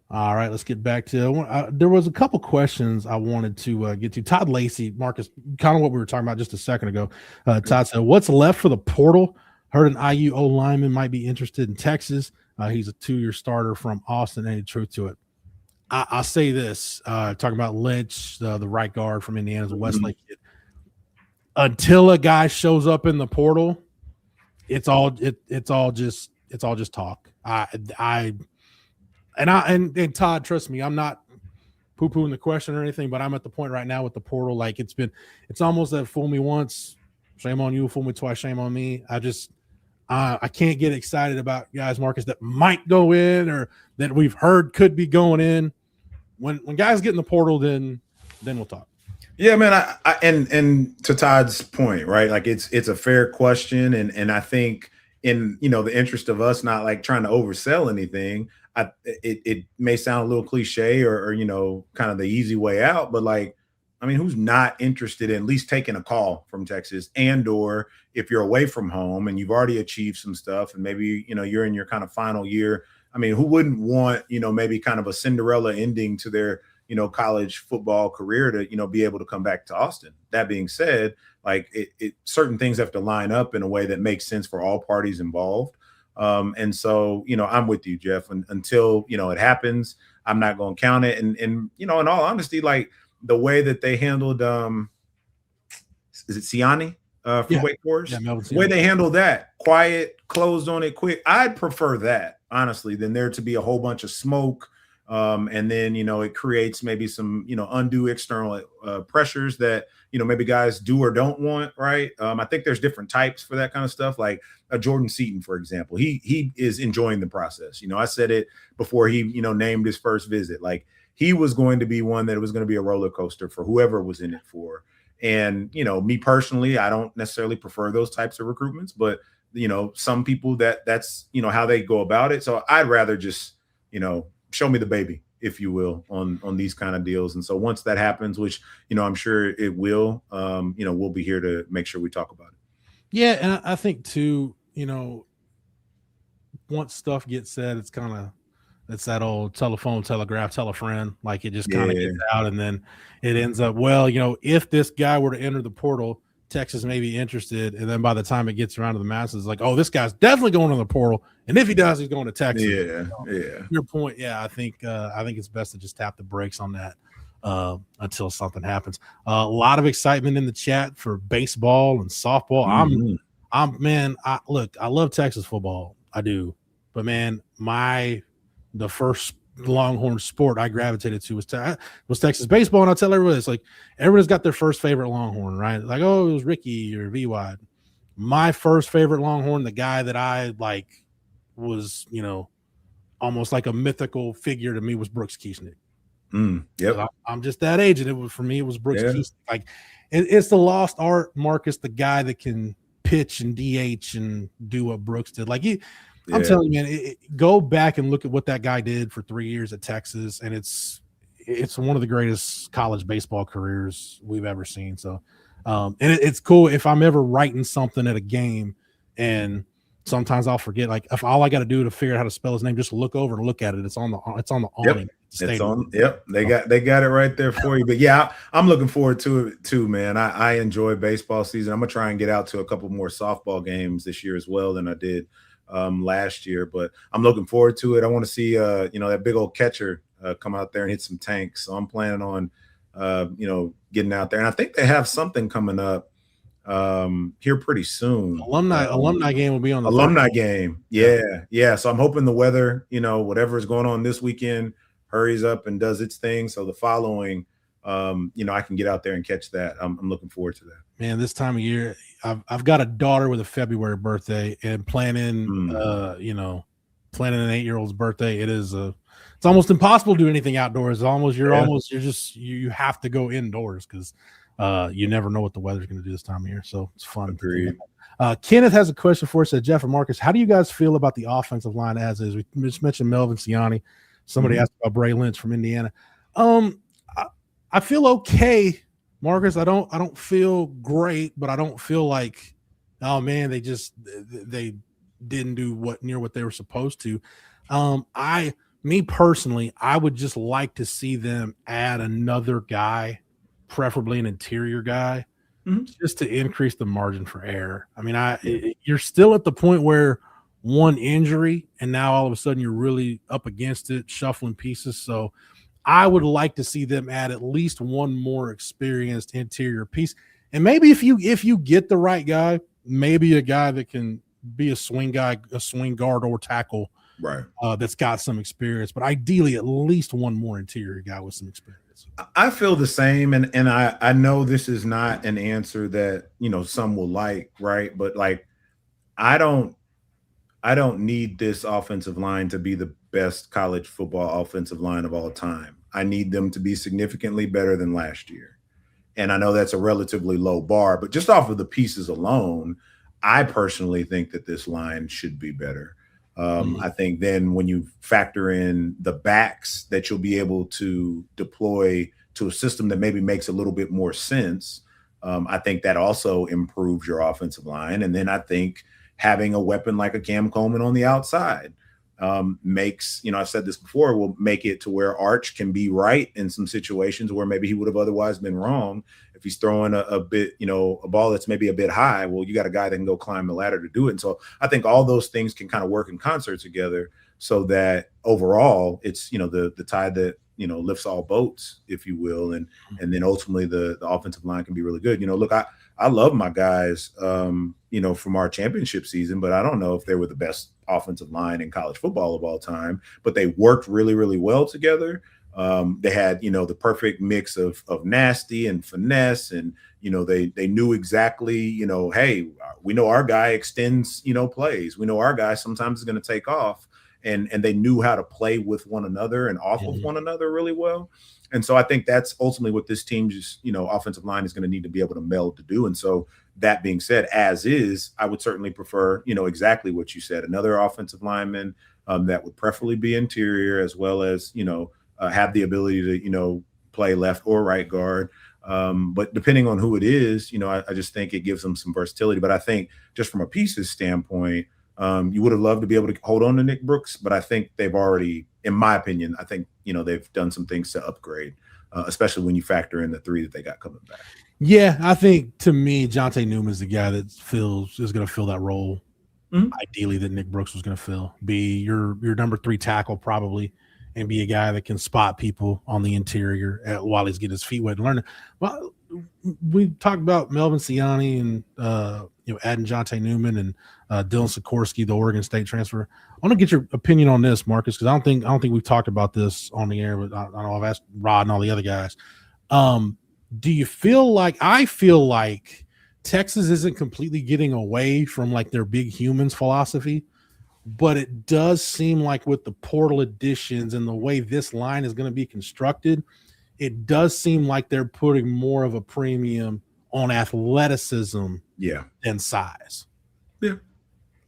All right, let's get back to there was a couple questions I wanted to get to. Todd Lacey, Marcus, kind of what we were talking about just a second ago. Todd said, what's left for the portal? Heard an IU O lineman might be interested in Texas. He's a 2-year starter from Austin. Any truth to it? I'll say this, talking about Lynch, the right guard from Indiana's Westlake kid. Until a guy shows up in the portal, it's all just talk. And Todd, trust me, I'm not poo-pooing the question or anything, but I'm at the point right now with the portal. Like it's almost that fool me once, shame on you, fool me twice, shame on me. I can't get excited about guys, Marcus, that might go in or that we've heard could be going in. When guys get in the portal, then we'll talk. Yeah, man. And to Todd's point, right? Like it's a fair question, and I think in the interest of us not like trying to oversell anything, it may sound a little cliche or kind of the easy way out, but like, I mean, who's not interested in at least taking a call from Texas, and or if you're away from home and you've already achieved some stuff and maybe, you're in your kind of final year. I mean, who wouldn't want, maybe kind of a Cinderella ending to their, college football career to, be able to come back to Austin. That being said, like certain things have to line up in a way that makes sense for all parties involved. And so, I'm with you, Jeff, until, it happens, I'm not going to count it. And, in all honesty, like, the way that they handled, is it Siani from Wake Forest? Yeah, the way they handled that, quiet, closed on it quick. I'd prefer that, honestly, than there to be a whole bunch of smoke. And then, it creates maybe some, undue external pressures that, maybe guys do or don't want, right? I think there's different types for that kind of stuff. Like Jordan Seaton, for example, he is enjoying the process. I said it before he, named his first visit. Like, he was going to be one that it was going to be a roller coaster for whoever was in it for. And, me personally, I don't necessarily prefer those types of recruitments, but, some people that's, how they go about it. So I'd rather just, show me the baby, if you will, on these kind of deals. And so once that happens, which, I'm sure it will, we'll be here to make sure we talk about it. Yeah. And I think too, once stuff gets said, it's that old telephone, telegraph, tell a friend. Like it just kind of gets out, and then it ends up, well, if this guy were to enter the portal, Texas may be interested. And then by the time it gets around to the masses, like, oh, this guy's definitely going to the portal. And if he does, he's going to Texas. Yeah. Your point. Yeah. I think it's best to just tap the brakes on that until something happens. A lot of excitement in the chat for baseball and softball. I love Texas football. I do. But man, the first Longhorn sport I gravitated to was Texas baseball. And I tell everybody, it's like everybody's got their first favorite Longhorn, right? Like, oh, it was Ricky or VY. My first favorite Longhorn, the guy that I like was, almost like a mythical figure to me, was Brooks Kiesnick. Yep. I'm just that age, and it was Brooks Kiesnick. Like it's the lost art, Marcus, the guy that can pitch and DH and do what Brooks did. Like I'm telling you, man, go back and look at what that guy did for 3 years at Texas, and it's one of the greatest college baseball careers we've ever seen. So, and it's cool if I'm ever writing something at a game, and sometimes I'll forget. Like if all I got to do to figure out how to spell his name, just look over and look at it. It's on the awning. It's on. Yep, they got it right there for you. But yeah, I'm looking forward to it too, man. I enjoy baseball season. I'm gonna try and get out to a couple more softball games this year as well than I did last year, but I'm looking forward to it. I want to see that big old catcher come out there and hit some tanks. So I'm planning on getting out there, and I think they have something coming up here pretty soon. Alumni game will be on the alumni game. Yeah. So I'm hoping the weather, whatever is going on this weekend, hurries up and does its thing. So the following, I can get out there and catch that. I'm looking forward to that. Man, this time of year, I've got a daughter with a February birthday, and planning an 8-year-old's birthday. It's almost impossible to do anything outdoors. You have to go indoors because you never know what the weather's going to do this time of year. So it's fun. Agreed. Kenneth has a question for us. Said Jeff and Marcus, how do you guys feel about the offensive line as is? We just mentioned Melvin Siani. Somebody asked about Bray Lynch from Indiana. I feel okay, Marcus. I don't feel great, but I don't feel like, oh man, they didn't do what they were supposed to. Me personally, I would just like to see them add another guy, preferably an interior guy, just to increase the margin for error. I mean, you're still at the point where one injury, and now all of a sudden you're really up against it, shuffling pieces. So I would like to see them add at least one more experienced interior piece. And maybe if you get the right guy, maybe a guy that can be a swing guy, a swing guard or tackle, right? That's got some experience, but ideally at least one more interior guy with some experience. I feel the same, and I know this is not an answer that some will like, right? But like I don't need this offensive line to be the best college football offensive line of all time. I need them to be significantly better than last year. And I know that's a relatively low bar, but just off of the pieces alone, I personally think that this line should be better. I think then when you factor in the backs that you'll be able to deploy to a system that maybe makes a little bit more sense, I think that also improves your offensive line. And then I think having a weapon like a Cam Coleman on the outside makes, I've said this before, will make it to where Arch can be right in some situations where maybe he would have otherwise been wrong. If he's throwing a bit, a ball that's maybe a bit high, well, you got a guy that can go climb the ladder to do it. And so I think all those things can kind of work in concert together so that overall it's, the tide that, lifts all boats, if you will. And then ultimately the offensive line can be really good. Look, I love my guys, from our championship season, but I don't know if they were the best offensive line in college football of all time, but they worked really, really well together. They had, the perfect mix of nasty and finesse, and, they knew exactly, hey, we know our guy extends, plays. We know our guy sometimes is going to take off, and they knew how to play with one another and off of one another really well. And so I think that's ultimately what this team's, offensive line is going to need to be able to meld to do. And so that being said, as is, I would certainly prefer, exactly what you said, another offensive lineman that would preferably be interior, as well as, have the ability to, you know, play left or right guard. But depending on who it is, you know, I just think it gives them some versatility. But I think just from a pieces standpoint, you would have loved to be able to hold on to Nick Brooks, but I think they've already, in my opinion, I think, you know, they've done some things to upgrade, especially when you factor in the 3 that they got coming back. Yeah, I think to me, Jonte Newman's the guy that is going to fill that role. Ideally, that Nick Brooks was going to fill. Be your number 3 tackle probably, and be a guy that can spot people on the interior while he's getting his feet wet and learning. Well, we talked about Melvin Siani and you know, adding Jonte Newman and Dylan Sikorsky, the Oregon State transfer. I want to get your opinion on this, Marcus, because I don't think we've talked about this on the air, but I know I've asked Rod and all the other guys. Do you feel like I feel like Texas isn't completely getting away from like their big humans philosophy, but it does seem like with the portal additions and the way this line is going to be constructed, it does seem like they're putting more of a premium on athleticism than size. Yeah,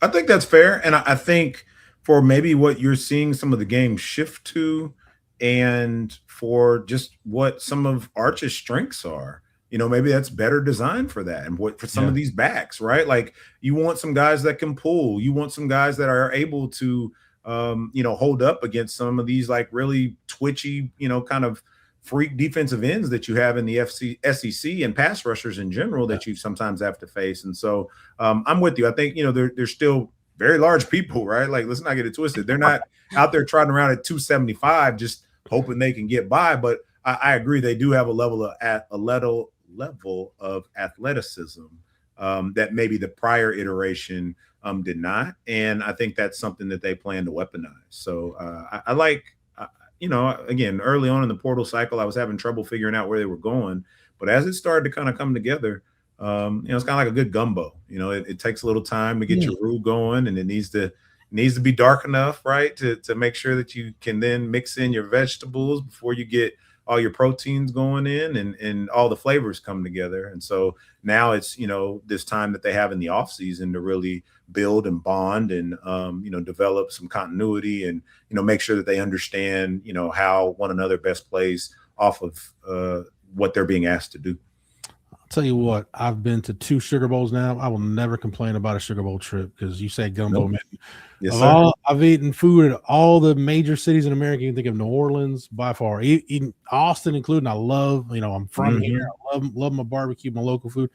I think that's fair. And I think for maybe what you're seeing some of the game shift to, and for just what some of Arch's strengths are, you know, maybe that's better designed for that. And what for some of these backs, right? Like you want some guys that can pull, you want some guys that are able to, you know, hold up against some of these like really twitchy, you know, kind of freak defensive ends that you have in the SEC and pass rushers in general that you sometimes have to face. And so I'm with you. I think, you know, they're still very large people, right? Like, let's not get it twisted. They're not out there trotting around at 275 just hoping they can get by. But I agree, they do have a level of athleticism that maybe the prior iteration did not. And I think that's something that they plan to weaponize. So I like, you know, again, early on in the portal cycle, I was having trouble figuring out where they were going. But as it started to kind of come together, you know, it's kind of like a good gumbo. You know, it takes a little time to get your roux going, and it needs to be dark enough, right, to make sure that you can then mix in your vegetables before you get all your proteins going in and all the flavors come together. And so now it's, you know, this time that they have in the off season to really build and bond and, you know, develop some continuity and, you know, make sure that they understand, you know, how one another best plays off of what they're being asked to do. I'll tell you what, I've been to 2 Sugar Bowls now. I will never complain about a Sugar Bowl trip because you say gumbo, man. Yes, sir. I've eaten food at all the major cities in America. You can think of New Orleans by far, even Austin including. I love, you know, I'm from here. I love my barbecue, my local food.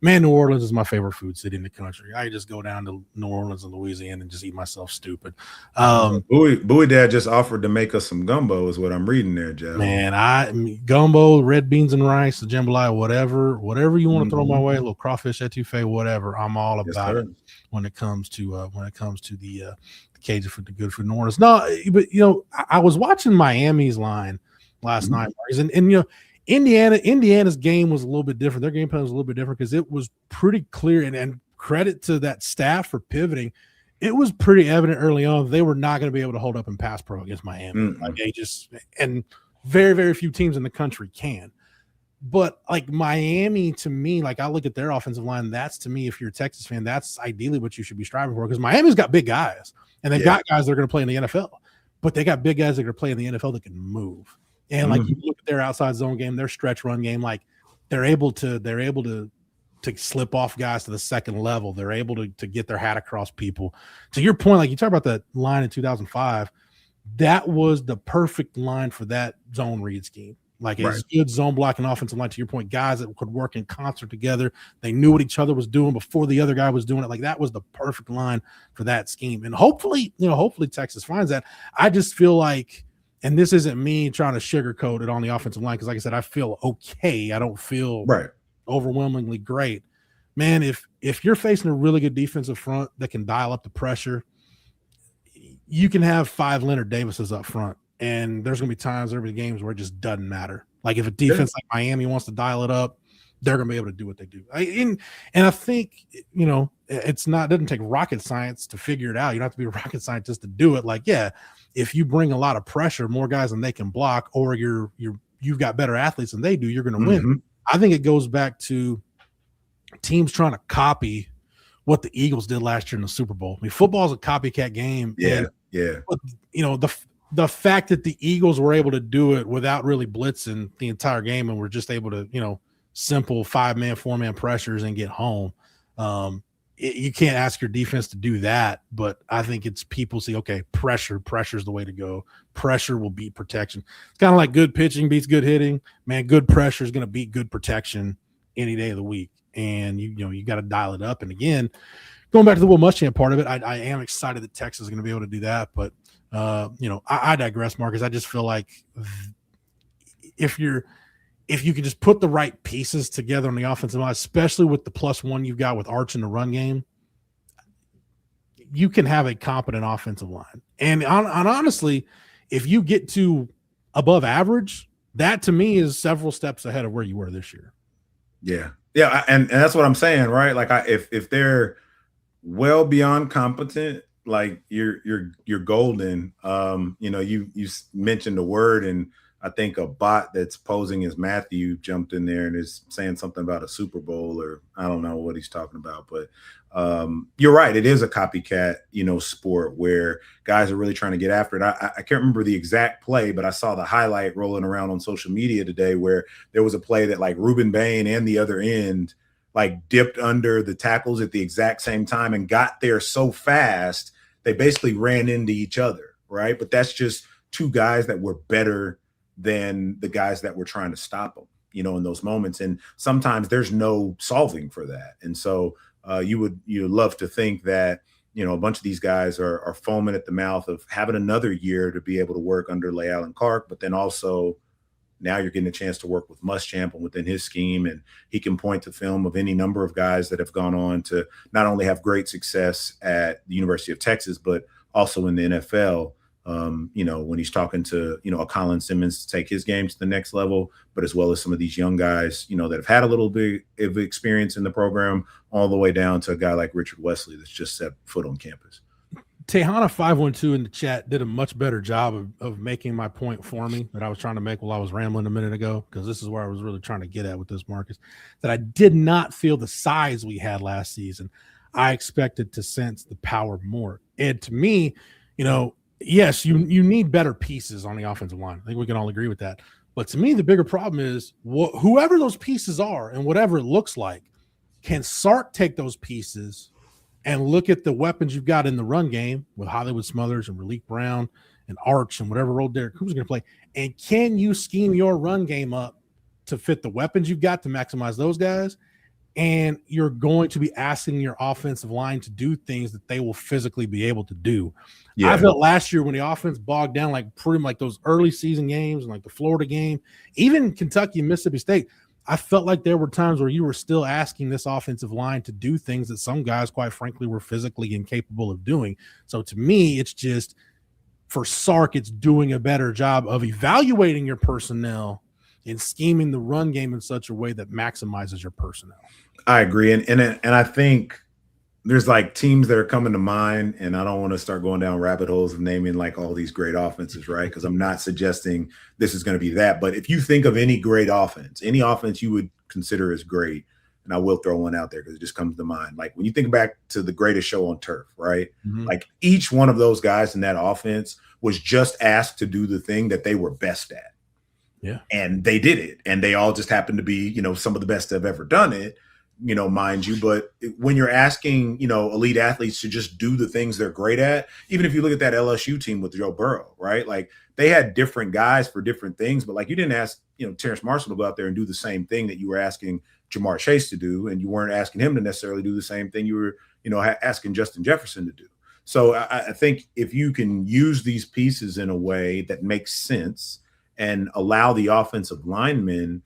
Man, New Orleans is my favorite food city in the country. I just go down to New Orleans and Louisiana and just eat myself stupid. Bowie Dad just offered to make us some gumbo is what I'm reading there, Jeff. Man, gumbo, red beans and rice, the jambalaya, whatever you want to throw my way, a little crawfish etouffee, whatever. I'm all about it when it comes to the Cajun food, the good food in New Orleans. No, but you know, I was watching Miami's line last night, and you know, Indiana's game was a little bit different. Their game plan was a little bit different because it was pretty clear, and credit to that staff for pivoting. It was pretty evident early on they were not going to be able to hold up in pass pro against Miami. Like they just, and very, very few teams in the country can. But like Miami, to me, like I look at their offensive line, that's to me, if you're a Texas fan, that's ideally what you should be striving for because Miami's got big guys and they've got guys that are going to play in the NFL, but they got big guys that are going to play in the NFL that can move. And like you look at their outside zone game, their stretch run game, like they're able to slip off guys to the second level. They're able to get their hat across people. To your point, like you talk about that line in 2005, that was the perfect line for that zone read scheme. Like it's good zone blocking offensive line. To your point, guys that could work in concert together. They knew what each other was doing before the other guy was doing it. Like that was the perfect line for that scheme. And hopefully Texas finds that. I just feel like. And this isn't me trying to sugarcoat it on the offensive line because, like I said, I feel okay. I don't feel overwhelmingly great. Man, if you're facing a really good defensive front that can dial up the pressure, you can have 5 Leonard Davises up front, and there's going to be times every games where it just doesn't matter. Like if a defense like Miami wants to dial it up, they're going to be able to do what they do. And I think, you know, it doesn't take rocket science to figure it out. You don't have to be a rocket scientist to do it. Like, yeah, if you bring a lot of pressure, more guys than they can block, or you've got better athletes than they do, you're going to win. I think it goes back to teams trying to copy what the Eagles did last year in the Super Bowl. I mean, football is a copycat game. But, you know, the fact that the Eagles were able to do it without really blitzing the entire game and were just able to, simple 5-man, 4-man pressures and get home. You can't ask your defense to do that, but I think it's people see, okay, pressure is the way to go. Pressure will beat protection. It's kind of like good pitching beats good hitting. Man, good pressure is going to beat good protection any day of the week. And you got to dial it up. And again, going back to the Will Muschamp part of it, I am excited that Texas is going to be able to do that. But I digress, Marcus. I just feel like if you can just put the right pieces together on the offensive line, especially with the +1 you've got with Arch in the run game, you can have a competent offensive line. And honestly, if you get to above average, that to me is several steps ahead of where you were this year. Yeah. Yeah. And that's what I'm saying, right? Like if they're well beyond competent, like you're golden. You mentioned the word, and I think a bot that's posing as Matthew jumped in there and is saying something about a Super Bowl, or I don't know what he's talking about, but you're right. It is a copycat, sport where guys are really trying to get after it. I can't remember the exact play, but I saw the highlight rolling around on social media today where there was a play that like Ruben Bain and the other end like dipped under the tackles at the exact same time and got there so fast they basically ran into each other, right? But that's just two guys that were better than the guys that were trying to stop them, in those moments. And sometimes there's no solving for that. And so you'd love to think that, a bunch of these guys are foaming at the mouth of having another year to be able to work under Leal and Clark, but then also now you're getting a chance to work with Muschamp and within his scheme, and he can point to film of any number of guys that have gone on to not only have great success at the University of Texas, but also in the NFL. When he's talking to, a Colin Simmons to take his game to the next level, but as well as some of these young guys, that have had a little bit of experience in the program, all the way down to a guy like Richard Wesley that's just set foot on campus. Tejana 512 in the chat did a much better job of making my point for me that I was trying to make while I was rambling a minute ago, because this is where I was really trying to get at with this, Marcus, that I did not feel the size we had last season. I expected to sense the power more. And to me, yes, you need better pieces on the offensive line. I think we can all agree with that. But to me, the bigger problem is whoever those pieces are and whatever it looks like, can Sark take those pieces and look at the weapons you've got in the run game with Hollywood Smothers and Raleek Brown and Arch and whatever role Derek Cooper's going to play, and can you scheme your run game up to fit the weapons you've got to maximize those guys? And you're going to be asking your offensive line to do things that they will physically be able to do. Yeah. I felt last year when the offense bogged down, like pretty much those early season games and like the Florida game, even Kentucky and Mississippi State, I felt like there were times where you were still asking this offensive line to do things that some guys, quite frankly, were physically incapable of doing. So to me, it's just for Sark, it's doing a better job of evaluating your personnel and scheming the run game in such a way that maximizes your personnel. I agree. And I think there's like teams that are coming to mind, and I don't want to start going down rabbit holes of naming like all these great offenses, right? Because I'm not suggesting this is going to be that. But if you think of any great offense, any offense you would consider as great, and I will throw one out there because it just comes to mind. Like when you think back to the greatest show on turf, right? Mm-hmm. Like each one of those guys in that offense was just asked to do the thing that they were best at. Yeah. And they did it. And they all just happened to be, some of the best that have ever done it. Mind you, but when you're asking, elite athletes to just do the things they're great at, even if you look at that LSU team with Joe Burrow, right? Like they had different guys for different things, but like you didn't ask, Terrence Marshall to go out there and do the same thing that you were asking Jamar Chase to do, and you weren't asking him to necessarily do the same thing you were, asking Justin Jefferson to do. So I think if you can use these pieces in a way that makes sense and allow the offensive linemen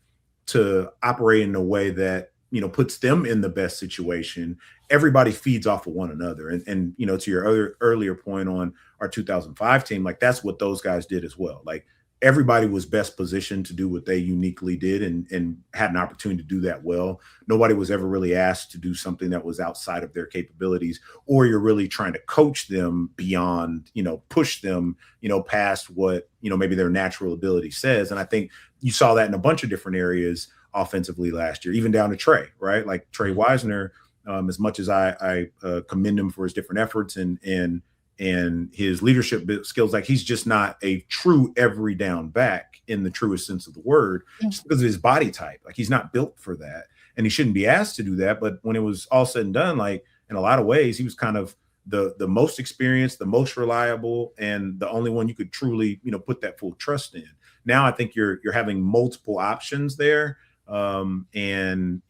to operate in a way that puts them in the best situation, everybody feeds off of one another. And to your earlier point on our 2005 team, like that's what those guys did as well. Like everybody was best positioned to do what they uniquely did and had an opportunity to do that well. Nobody was ever really asked to do something that was outside of their capabilities, or you're really trying to coach them beyond, push them, past what, maybe their natural ability says. And I think you saw that in a bunch of different areas offensively last year, even down to Trey, right? Like Trey Wisner, as much as I commend him for his different efforts and and his leadership skills. Like, he's just not a true every down back in the truest sense of the word, just because of his body type. Like, he's not built for that, and he shouldn't be asked to do that. But when it was all said and done, like, in a lot of ways, he was kind of the most experienced, the most reliable, and the only one you could truly, put that full trust in. Now I think you're having multiple options there, and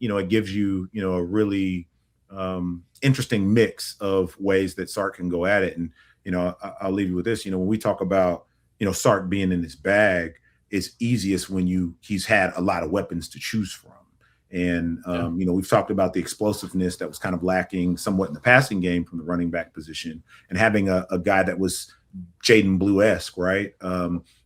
it gives you a really interesting mix of ways that Sark can go at it. And I'll leave you with this. When we talk about Sark being in his bag, it's easiest when he's had a lot of weapons to choose from. And, we've talked about the explosiveness that was kind of lacking somewhat in the passing game from the running back position, and having a guy that was Jaden Blue-esque, right?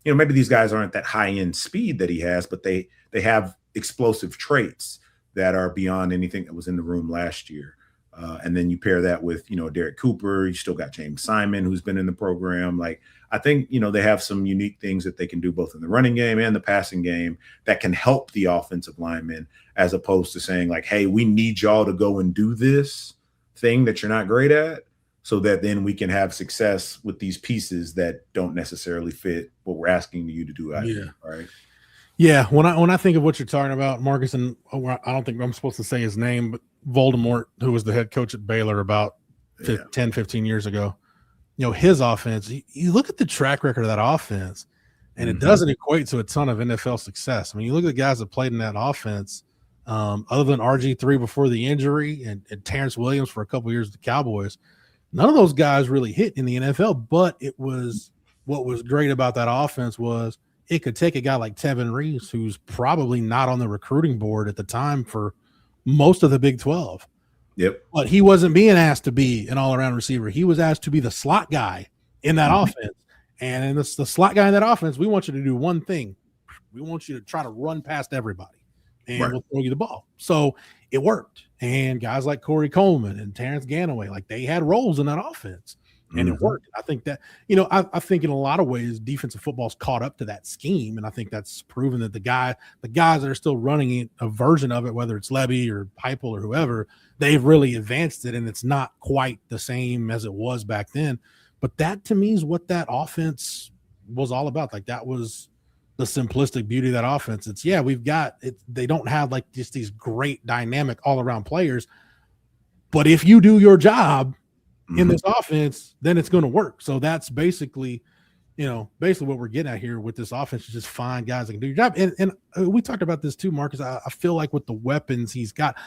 Maybe these guys aren't that high end speed that he has, but they have explosive traits that are beyond anything that was in the room last year. And then you pair that with, Derek Cooper. You still got James Simon, who's been in the program. Like, I think, they have some unique things that they can do both in the running game and the passing game that can help the offensive linemen, as opposed to saying, like, hey, we need y'all to go and do this thing that you're not great at, so that then we can have success with these pieces that don't necessarily fit what we're asking you to do either, right? Yeah, when I think of what you're talking about, Marcus, and I don't think I'm supposed to say his name, but Voldemort, who was the head coach at Baylor about 10, 15 years ago, his offense, you look at the track record of that offense, and it doesn't equate to a ton of NFL success. I mean, you look at the guys that played in that offense, other than RG3 before the injury and Terrence Williams for a couple years with the Cowboys, none of those guys really hit in the NFL. But what was great about that offense was it could take a guy like Tevin Reeves, who's probably not on the recruiting board at the time for most of the Big 12. Yep. But he wasn't being asked to be an all-around receiver. He was asked to be the slot guy in that offense. And in the slot guy in that offense, we want you to do one thing. We want you to try to run past everybody, and we'll throw you the ball. So it worked. And guys like Corey Coleman and Terrence Ganaway, like, they had roles in that offense. And it worked. I think that, I think in a lot of ways, defensive football's caught up to that scheme. And I think that's proven that the guys that are still running a version of it, whether it's Levy or Heupel or whoever, they've really advanced it. And it's not quite the same as it was back then. But that, to me, is what that offense was all about. Like, that was the simplistic beauty of that offense. It's, we've got it. They don't have like just these great dynamic all around players. But if you do your job in this offense, then it's going to work. So that's basically what we're getting at here with this offense, is just find guys that can do your job. And we talked about this too, Marcus. I feel like with the weapons he's got,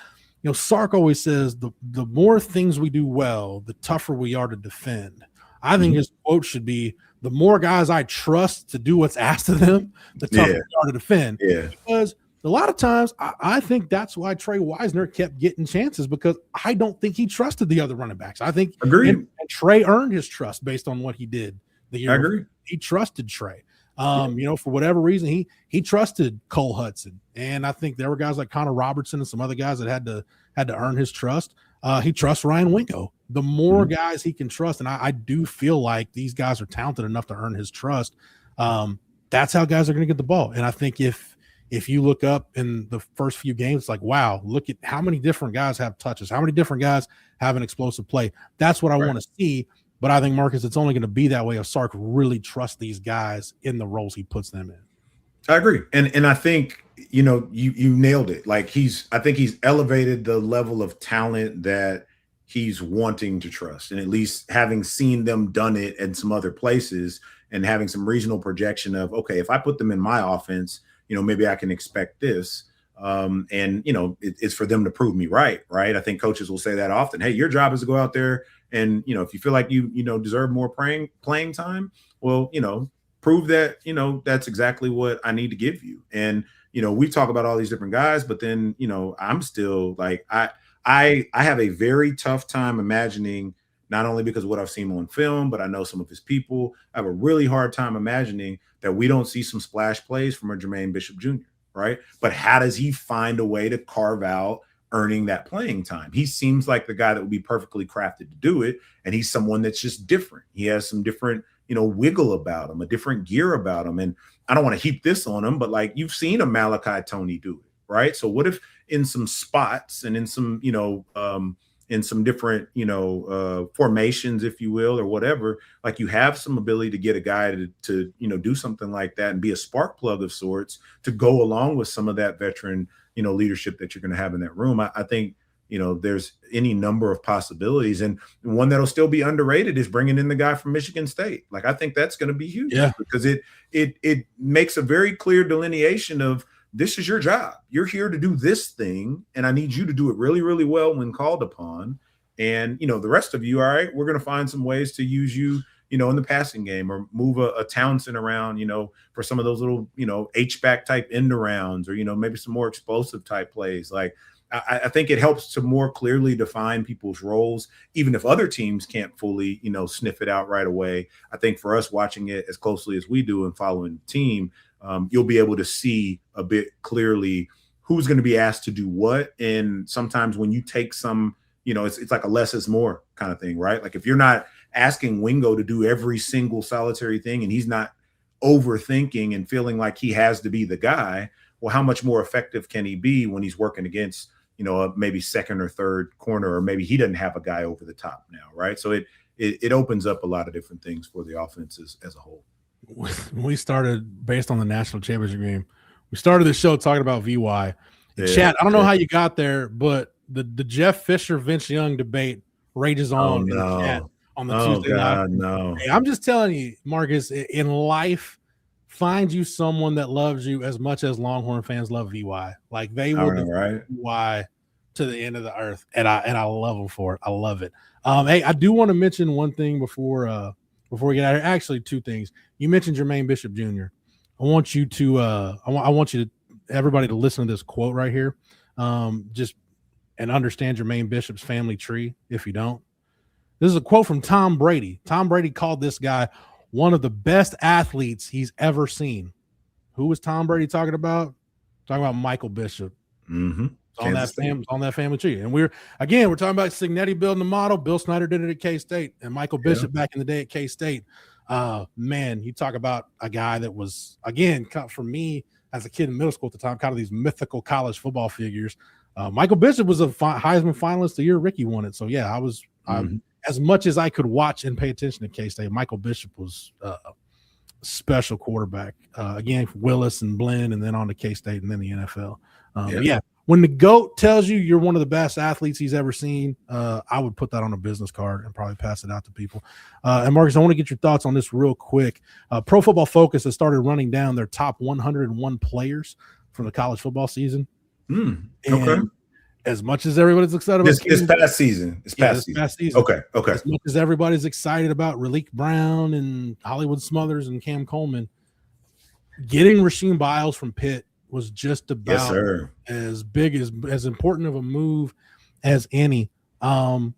Sark always says the more things we do well, the tougher we are to defend. I think his quote should be, the more guys I trust to do what's asked of them, the tougher we are to defend. Yeah. Because a lot of times, I think that's why Trey Wisner kept getting chances, because I don't think he trusted the other running backs. I think and Trey earned his trust based on what he did the year. I agree. He trusted Trey. For whatever reason, he trusted Cole Hudson, and I think there were guys like Connor Robertson and some other guys that had to earn his trust. He trusts Ryan Wingo. The more guys he can trust, and I do feel like these guys are talented enough to earn his trust. That's how guys are going to get the ball, and I think if you look up in the first few games, it's like, wow, look at how many different guys have touches, how many different guys have an explosive play. That's what I want to see. But I think, Marcus, it's only going to be that way if Sark really trusts these guys in the roles he puts them in. I agree. And I think, you nailed it. Like, I think he's elevated the level of talent that he's wanting to trust. And at least having seen them done it in some other places, and having some regional projection of, okay, if I put them in my offense, maybe I can expect this. It's for them to prove me right. I think coaches will say that often. Hey, your job is to go out there and, if you feel like you deserve more playing time, well, prove that, that's exactly what I need to give you. And, we talk about all these different guys, but then, I'm still like, I have a very tough time imagining, not only because of what I've seen on film, but I know some of his people. I have a really hard time imagining that we don't see some splash plays from a Jermaine Bishop Jr., right? But how does he find a way to carve out earning that playing time? He seems like the guy that would be perfectly crafted to do it, and he's someone that's just different. He has some different, wiggle about him, a different gear about him. And I don't want to heap this on him, but like, you've seen a Malachi Tony do it, right? So what if in some spots and in some, in some different, formations, if you will, or whatever, like you have some ability to get a guy to do something like that and be a spark plug of sorts to go along with some of that veteran, leadership that you're going to have in that room. I think, there's any number of possibilities. And one that'll still be underrated is bringing in the guy from Michigan State. Like, I think that's going to be huge because it makes a very clear delineation of, this is your job. You're here to do this thing, and I need you to do it really, really well when called upon. And, the rest of you, all right, we're going to find some ways to use you, in the passing game, or move a Townsend around, for some of those little, H-back type end arounds, or, maybe some more explosive type plays. Like, I think it helps to more clearly define people's roles, even if other teams can't fully, sniff it out right away. I think for us watching it as closely as we do and following the team, you'll be able to see a bit clearly who's going to be asked to do what. And sometimes when you take some, it's like a less is more kind of thing, right? Like, if you're not asking Wingo to do every single solitary thing and he's not overthinking and feeling like he has to be the guy, well, how much more effective can he be when he's working against, maybe second or third corner, or maybe he doesn't have a guy over the top now, right? So it opens up a lot of different things for the offenses as a whole. When we started, based on the national championship game, we started the show talking about VY. Chat, I don't know how you got there, but the Jeff Fisher, Vince Young debate rages on in the chat on the Tuesday night. No. Hey, I'm just telling you, Marcus, in life, find you someone that loves you as much as Longhorn fans love VY. Like, they will do VY to the end of the earth, and I love them for it. I love it. Hey, I do want to mention one thing before we get out of here. Actually, two things. You mentioned Jermaine Bishop Jr. I want you to I want you to everybody to listen to this quote right here, just and understand Jermaine Bishop's family tree. If you don't, this is a quote from Tom Brady. Tom Brady called this guy one of the best athletes he's ever seen. Who was Tom Brady talking about? Talking about Michael Bishop. Mm-hmm. On that family tree. And we're talking about Signetti building the model. Bill Snyder did it at K-State, and Michael Bishop back in the day at K-State. Man, you talk about a guy that was, again, for me as a kid in middle school at the time, kind of these mythical college football figures. Michael Bishop was a Heisman finalist the year Ricky won it. So yeah, I was as much as I could watch and pay attention to K-State, Michael Bishop was a special quarterback. Again, Willis and Blinn, and then on to K-State and then the NFL. Yeah. When the GOAT tells you you're one of the best athletes he's ever seen, I would put that on a business card and probably pass it out to people. And Marcus, I want to get your thoughts on this real quick. Pro Football Focus has started running down their top 101 players from the college football season. Okay. As much as everybody's excited about this past season. Past season. Okay. As much as everybody's excited about Raleek Brown and Hollywood Smothers and Cam Coleman, getting Rasheed Biles from Pitt was just about as big as important of a move as any. One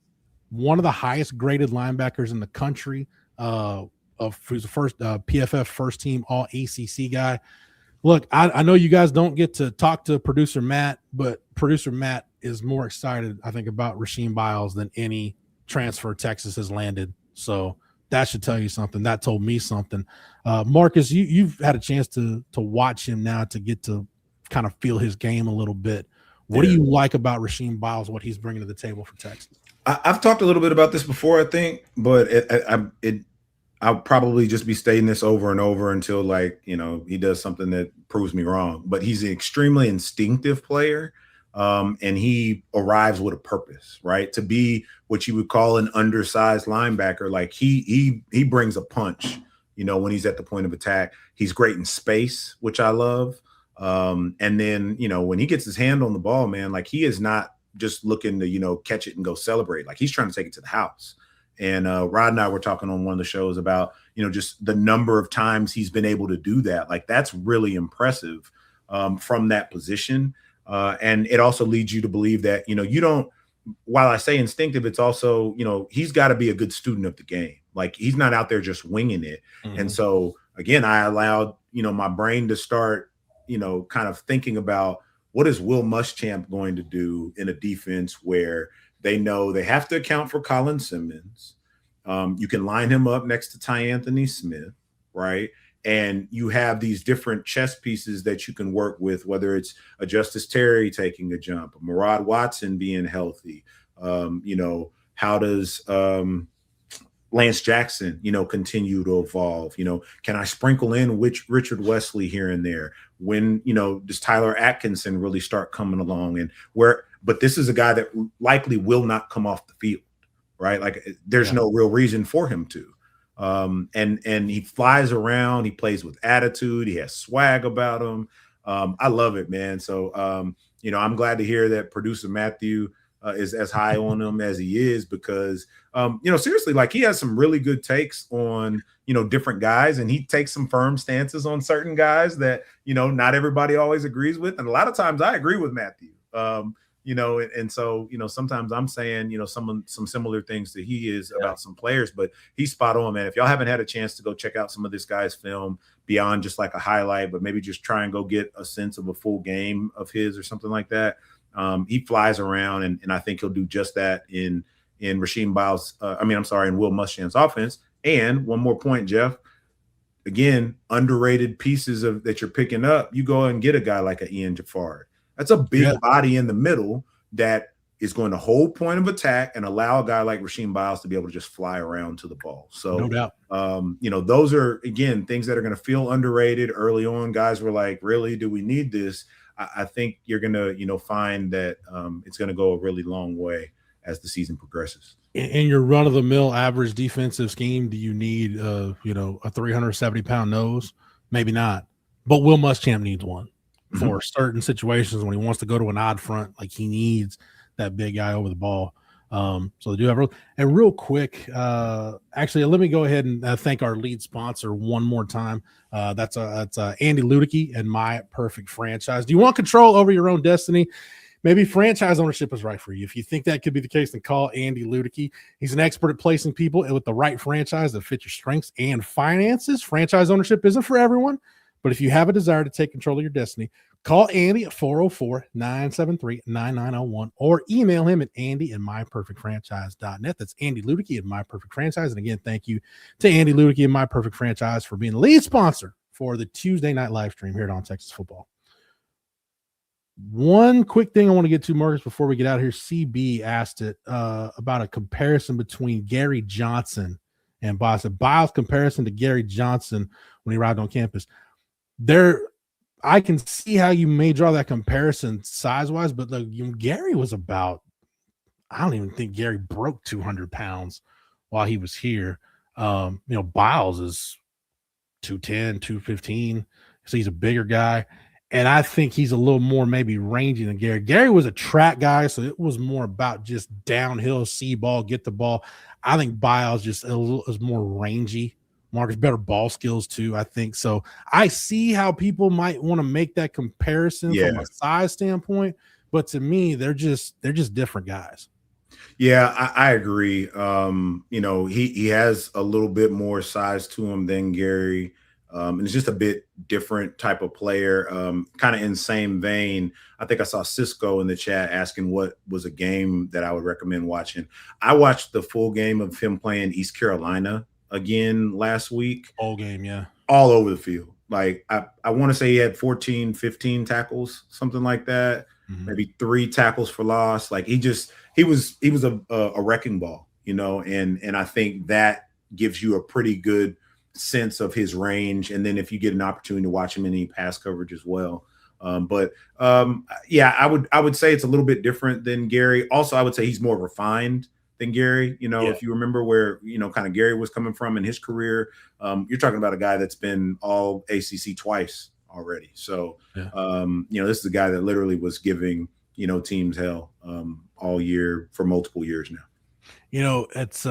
of the highest graded linebackers in the country, who's the first PFF first team all ACC guy. Look, I know you guys don't get to talk to producer Matt, but producer Matt is more excited, I think, about Rasheed Biles than any transfer Texas has landed. So that should tell you something. That told me something. Marcus, you've had a chance to watch him now, to get to kind of feel his game a little bit. What do you like about Rasheed Biles, what he's bringing to the table for Texas? I've talked a little bit about this before, I think, but I'll probably just be stating this over and over until, like, he does something that proves me wrong. But he's an extremely instinctive player. And he arrives with a purpose, right? To be what you would call an undersized linebacker. Like, he brings a punch, when he's at the point of attack. He's great in space, which I love. And then, when he gets his hand on the ball, man, like, he is not just looking to, catch it and go celebrate. Like, he's trying to take it to the house. And Rod and I were talking on one of the shows about, just the number of times he's been able to do that. Like, that's really impressive from that position. And it also leads you to believe that, you don't, while I say instinctive, it's also, he's got to be a good student of the game. Like, he's not out there just winging it. Mm-hmm. And so, again, I allowed, my brain to start, kind of thinking about, what is Will Muschamp going to do in a defense where they know they have to account for Colin Simmons. You can line him up next to Ty Anthony Smith, right? And you have these different chess pieces that you can work with, whether it's a Justice Terry taking a jump, a Murad Watson being healthy, How does Lance Jackson, continue to evolve? Can I sprinkle in Richard Wesley here and there? When, does Tyler Atkinson really start coming along? But this is a guy that likely will not come off the field, right? Like there's no real reason for him to. And he flies around, he plays with attitude, he has swag about him. I love it, man. So, I'm glad to hear that producer Matthew is as high on him as he is, because, seriously, like he has some really good takes on, different guys, and he takes some firm stances on certain guys that, not everybody always agrees with. And a lot of times I agree with Matthew, and so, sometimes I'm saying, some similar things that he is about some players, but he's spot on, man. If y'all haven't had a chance to go check out some of this guy's film beyond just like a highlight, but maybe just try and go get a sense of a full game of his or something like that. He flies around, and I think he'll do just that in Rasheed Biles. In Will Muschamp's offense. And one more point, Jeff. Again, underrated pieces that you're picking up. You go and get a guy like an Ian Jafar. That's a big body in the middle that is going to hold point of attack and allow a guy like Rasheed Biles to be able to just fly around to the ball. So, no doubt. Those are, again, things that are going to feel underrated early on. Guys were like, really, do we need this? I think you're going to, find that it's going to go a really long way as the season progresses. In your run-of-the-mill average defensive scheme, do you need, a 370-pound nose? Maybe not. But Will Muschamp needs one for certain situations when he wants to go to an odd front. Like, he needs that big guy over the ball. So they do have and real quick, actually, let me go ahead and thank our lead sponsor one more time. That's Andy Ludicky and My Perfect Franchise. Do you want control over your own destiny? Maybe franchise ownership is right for you. If you think that could be the case, then call Andy Ludicky. He's an expert at placing people with the right franchise that fit your strengths and finances. Franchise ownership isn't for everyone, but if you have a desire to take control of your destiny, call Andy at 404-973-9901 or email him at andy@myperfectfranchise.net. That's Andy Ludicky at My Perfect Franchise. And again, thank you to Andy Ludicky and My Perfect Franchise for being the lead sponsor for the Tuesday night live stream here on Texas Football. One quick thing I want to get to, Marcus, before we get out of here. CB asked it about a comparison between Gary Johnson and Biles. Biles' comparison to Gary Johnson when he arrived on campus. I can see how you may draw that comparison size-wise, but Gary was about, I don't even think Gary broke 200 pounds while he was here. Biles is 210, 215, so he's a bigger guy. And I think he's a little more maybe rangy than Gary. Gary was a track guy, so it was more about just downhill, see ball, get the ball. I think Biles just is more rangy. Marcus, better ball skills too, I think. So I see how people might want to make that comparison from a size standpoint, but to me, they're just different guys. Yeah, I agree. He has a little bit more size to him than Gary. And it's just a bit different type of player, kind of in the same vein. I think I saw Cisco in the chat asking what was a game that I would recommend watching. I watched the full game of him playing East Carolina again last week. All game, yeah. All over the field. Like, I want to say he had 14, 15 tackles, something like that. Maybe 3 tackles for loss. Like, he was a wrecking ball, and I think that gives you a pretty good sense of his range. And then if you get an opportunity to watch him in any pass coverage as well. I would say it's a little bit different than Gary. Also, I would say he's more refined than Gary. If you remember where, kind of Gary was coming from in his career, you're talking about a guy that's been all ACC twice already. So, this is a guy that literally was giving, teams hell all year for multiple years now. It's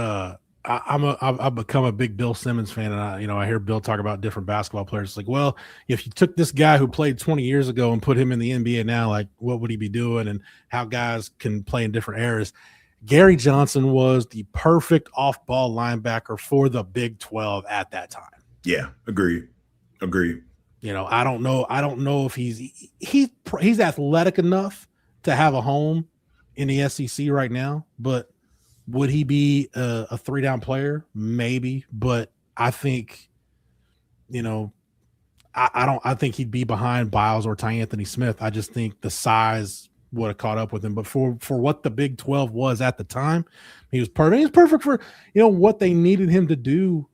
I've become a big Bill Simmons fan, and I hear Bill talk about different basketball players. It's like, well, if you took this guy who played 20 years ago and put him in the NBA now, like, what would he be doing, and how guys can play in different eras. Gary Johnson was the perfect off-ball linebacker for the Big 12 at that time. Yeah, agreed. I don't know if he's athletic enough to have a home in the SEC right now, but would he be a 3-down player? Maybe, but I think, I think he'd be behind Biles or Ty Anthony Smith. I just think the size would have caught up with him. But for what the Big 12 was at the time, he was perfect. He was perfect for, what they needed him to do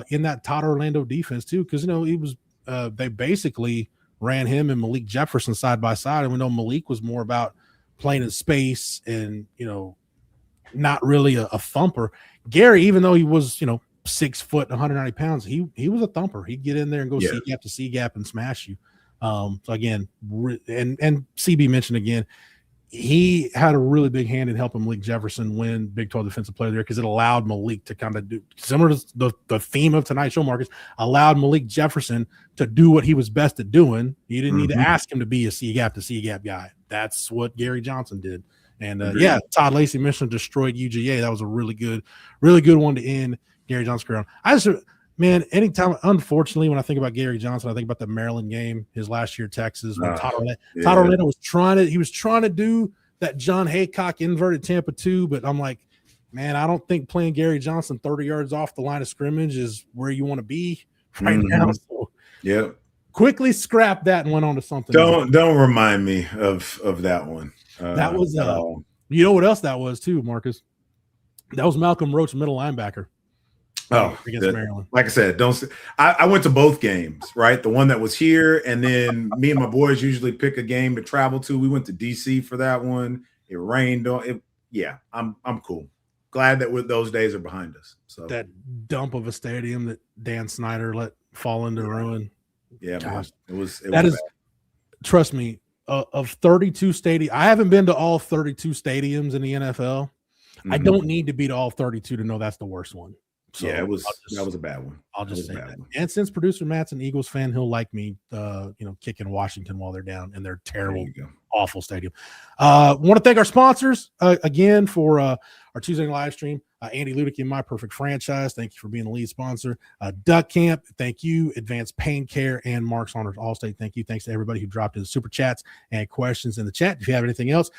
in that Todd Orlando defense too. Because, he was they basically ran him and Malik Jefferson side by side. And we know Malik was more about playing in space and, not really a thumper. Gary, even though he was, 6 foot, 190 pounds, he was a thumper. He'd get in there and go C gap to C gap and smash you. So again, and CB mentioned again, he had a really big hand in helping Malik Jefferson win Big 12 Defensive Player of the Year because it allowed Malik to kind of do similar to the theme of tonight's show, Marcus, allowed Malik Jefferson to do what he was best at doing. You didn't need to ask him to be a C gap to C gap guy. That's what Gary Johnson did. And Todd Lacey Mission destroyed UGA. That was a really good one to end Gary Johnson's career. Anytime, unfortunately, when I think about Gary Johnson, I think about the Maryland game, his last year, Texas, when Todd Orlando was trying to do that John Haycock inverted Tampa 2, but I'm like, man, I don't think playing Gary Johnson 30 yards off the line of scrimmage is where you want to be right now. So quickly scrap that and went on to something. Don't remind me of that one. That was you know what else that was too, Marcus? That was Malcolm Roach, middle linebacker. Against Maryland. Like I said, I went to both games, right? The one that was here, and then me and my boys usually pick a game to travel to. We went to DC for that one. It rained on it. Yeah, I'm cool. Glad that those days are behind us. So that dump of a stadium that Dan Snyder let fall into ruin. Yeah, gosh, it was bad. Trust me, of 32 stadiums, I haven't been to all 32 stadiums in the NFL. I don't need to be to all 32 to know that's the worst one. So that was a bad one. I'll just say that. And since producer Matt's an Eagles fan, he'll like me, kicking Washington while they're down in their terrible, awful stadium. Want to thank our sponsors again for our Tuesday live stream. Andy Ludick and My Perfect Franchise, thank you for being the lead sponsor. Duck Camp, thank you. Advanced Pain Care and Mark's Honors Allstate, thank you. Thanks to everybody who dropped in the super chats and questions in the chat. If you have anything else,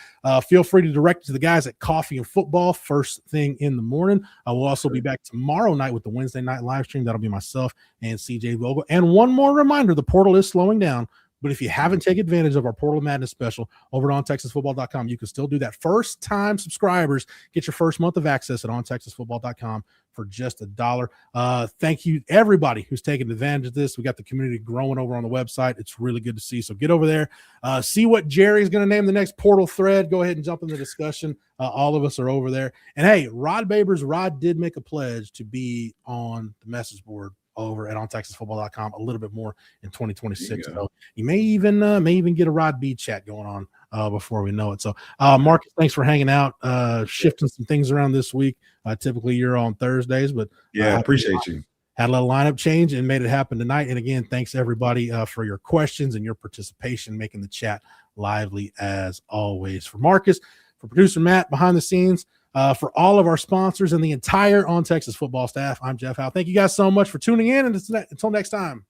feel free to direct it to the guys at Coffee and Football first thing in the morning. I will also be back tomorrow night with the Wednesday night live stream. That'll be myself and CJ Vogel. And one more reminder, the portal is slowing down. But if you haven't taken advantage of our Portal Madness special over at ontexasfootball.com, you can still do that. First-time subscribers get your first month of access at ontexasfootball.com for just $1. Thank you, everybody who's taken advantage of this. We got the community growing over on the website. It's really good to see. So get over there. See what Jerry's going to name the next portal thread. Go ahead and jump in the discussion. All of us are over there. And, hey, Rod did make a pledge to be on the message board over at ontexasfootball.com a little bit more in 2026. So you may even get a Rod B chat going on before we know it. So Marcus, thanks for hanging out, shifting some things around this week. Typically you're on Thursdays, but I appreciate you. Had a little lineup change and made it happen tonight. And again, thanks everybody for your questions and your participation, making the chat lively as always. For Marcus, for producer Matt behind the scenes, for all of our sponsors and the entire On Texas football staff, I'm Jeff Howe. Thank you guys so much for tuning in, and until next time.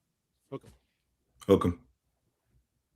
Welcome.